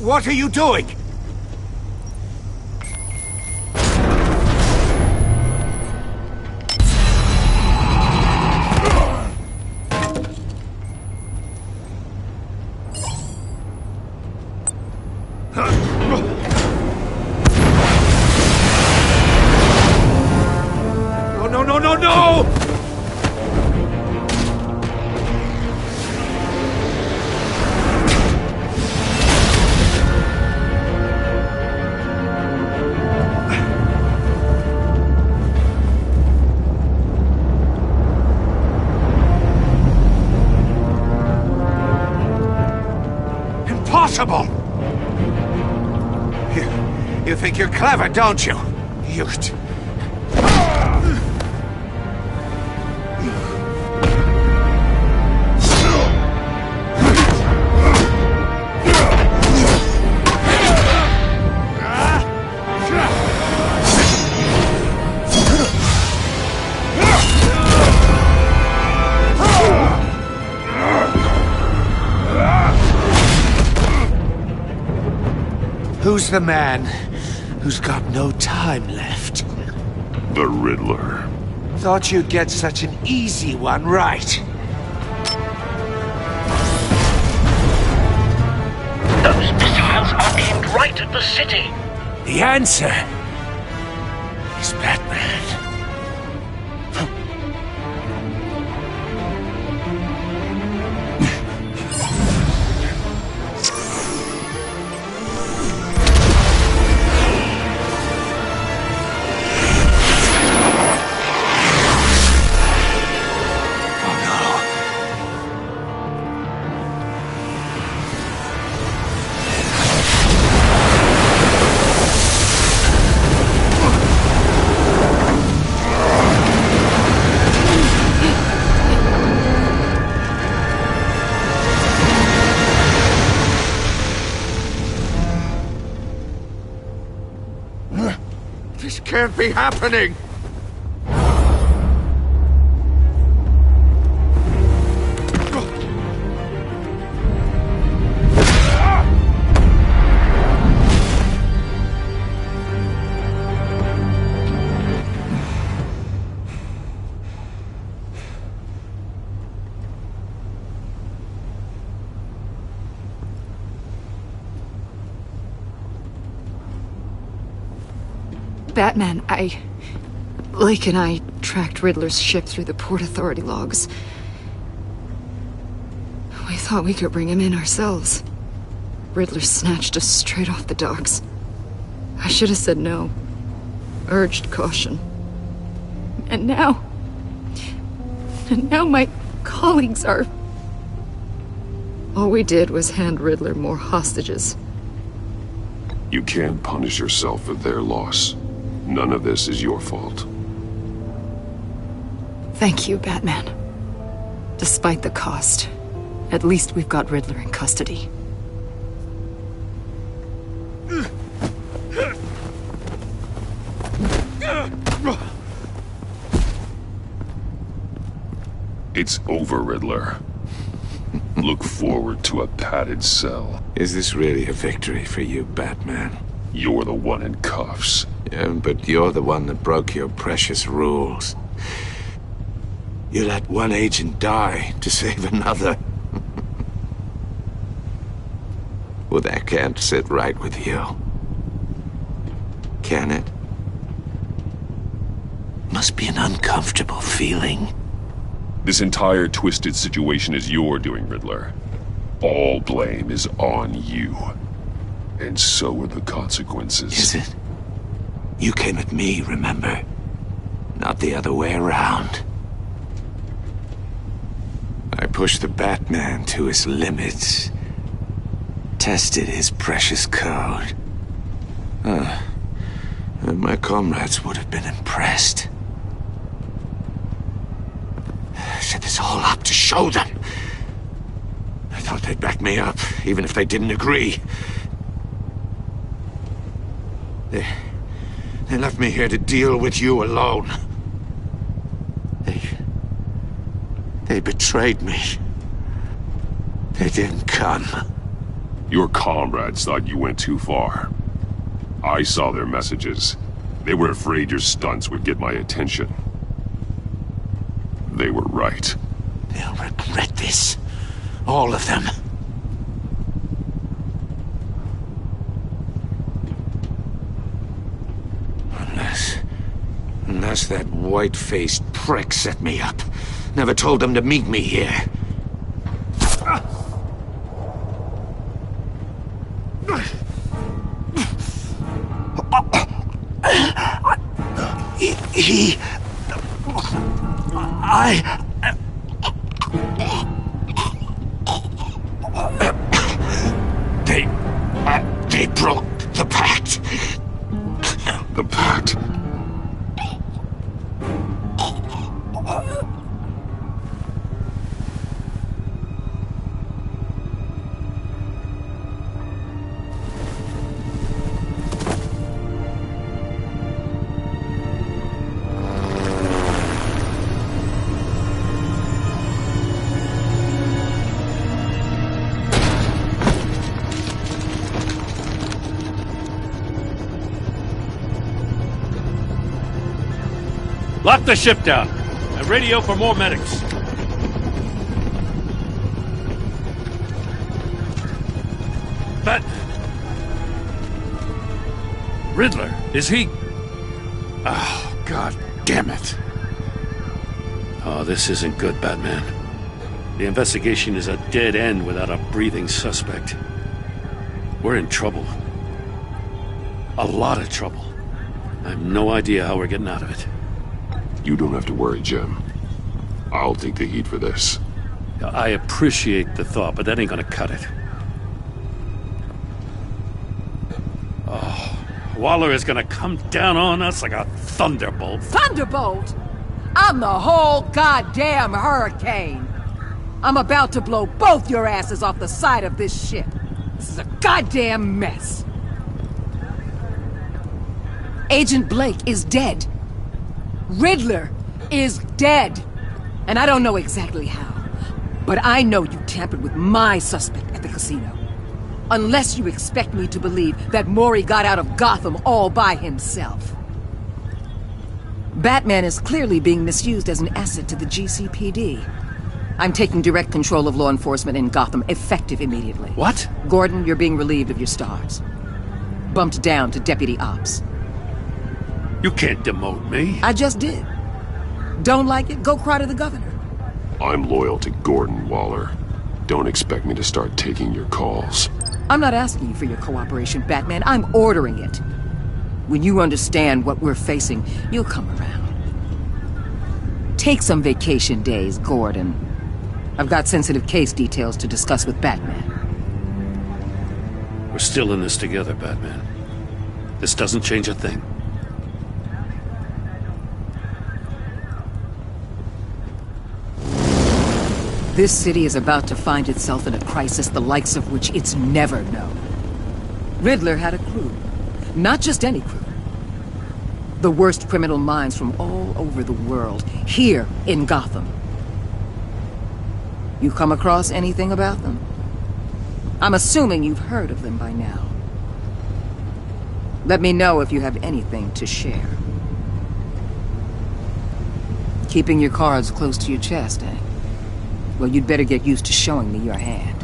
What are you doing? No! Impossible! You think you're clever, don't you? You... Who's the man who's got no time left? The Riddler. Thought you'd get such an easy one right. Those missiles are aimed right at the city. The answer is Batman. This can't be happening! Batman, Lake and I tracked Riddler's ship through the Port Authority logs. We thought we could bring him in ourselves. Riddler snatched us straight off the docks. I should have said no. Urged caution. And now my colleagues are... All we did was hand Riddler more hostages. You can't punish yourself for their loss. None of this is your fault. Thank you, Batman. Despite the cost, at least we've got Riddler in custody. It's over, Riddler. Look forward to a padded cell. Is this really a victory for you, Batman? You're the one in cuffs. Yeah, but you're the one that broke your precious rules. You let one agent die to save another. Well, that can't sit right with you. Can it? Must be an uncomfortable feeling. This entire twisted situation is your doing, Riddler. All blame is on you. And so are the consequences. Is it? You came at me, remember? Not the other way around. I pushed the Batman to his limits. Tested his precious code. And my comrades would have been impressed. I set this all up to show them. I thought they'd back me up, even if they didn't agree. They left me here to deal with you alone. They betrayed me. They didn't come. Your comrades thought you went too far. I saw their messages. They were afraid your stunts would get my attention. They were right. They'll regret this. All of them. Unless that white-faced prick set me up. Never told them to meet me here. They broke the pact. The pact? Lock the ship down, and radio for more medics. But... Riddler, is he... Oh, God damn it. Oh, this isn't good, Batman. The investigation is a dead end without a breathing suspect. We're in trouble. A lot of trouble. I have no idea how we're getting out of it. You don't have to worry, Jim. I'll take the heat for this. I appreciate the thought, but that ain't gonna cut it. Oh, Waller is gonna come down on us like a thunderbolt. Thunderbolt? I'm the whole goddamn hurricane. I'm about to blow both your asses off the side of this ship. This is a goddamn mess. Agent Blake is dead. Riddler is dead. And I don't know exactly how, but I know you tampered with my suspect at the casino. Unless you expect me to believe that Mori got out of Gotham all by himself. Batman is clearly being misused as an asset to the GCPD. I'm taking direct control of law enforcement in Gotham, effective immediately. What? Gordon, you're being relieved of your stars. Bumped down to Deputy Ops. You can't demote me. I just did. Don't like it? Go cry to the governor. I'm loyal to Gordon Waller. Don't expect me to start taking your calls. I'm not asking you for your cooperation, Batman. I'm ordering it. When you understand what we're facing, you'll come around. Take some vacation days, Gordon. I've got sensitive case details to discuss with Batman. We're still in this together, Batman. This doesn't change a thing. This city is about to find itself in a crisis the likes of which it's never known. Riddler had a crew. Not just any crew. The worst criminal minds from all over the world, here in Gotham. You come across anything about them? I'm assuming you've heard of them by now. Let me know if you have anything to share. Keeping your cards close to your chest, eh? Well, you'd better get used to showing me your hand.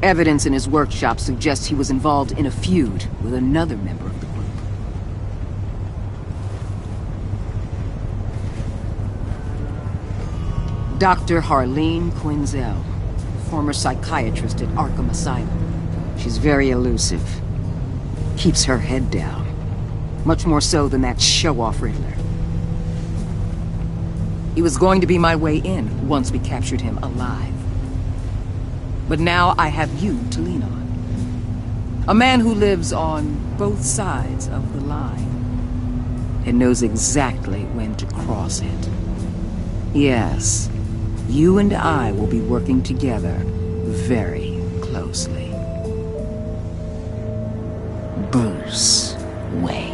Evidence in his workshop suggests he was involved in a feud with another member of the group. Dr. Harleen Quinzel, former psychiatrist at Arkham Asylum. She's very elusive. Keeps her head down. Much more so than that show-off Riddler. He was going to be my way in once we captured him alive. But now I have you to lean on. A man who lives on both sides of the line and knows exactly when to cross it. Yes, you and I will be working together very closely. Bruce Wayne.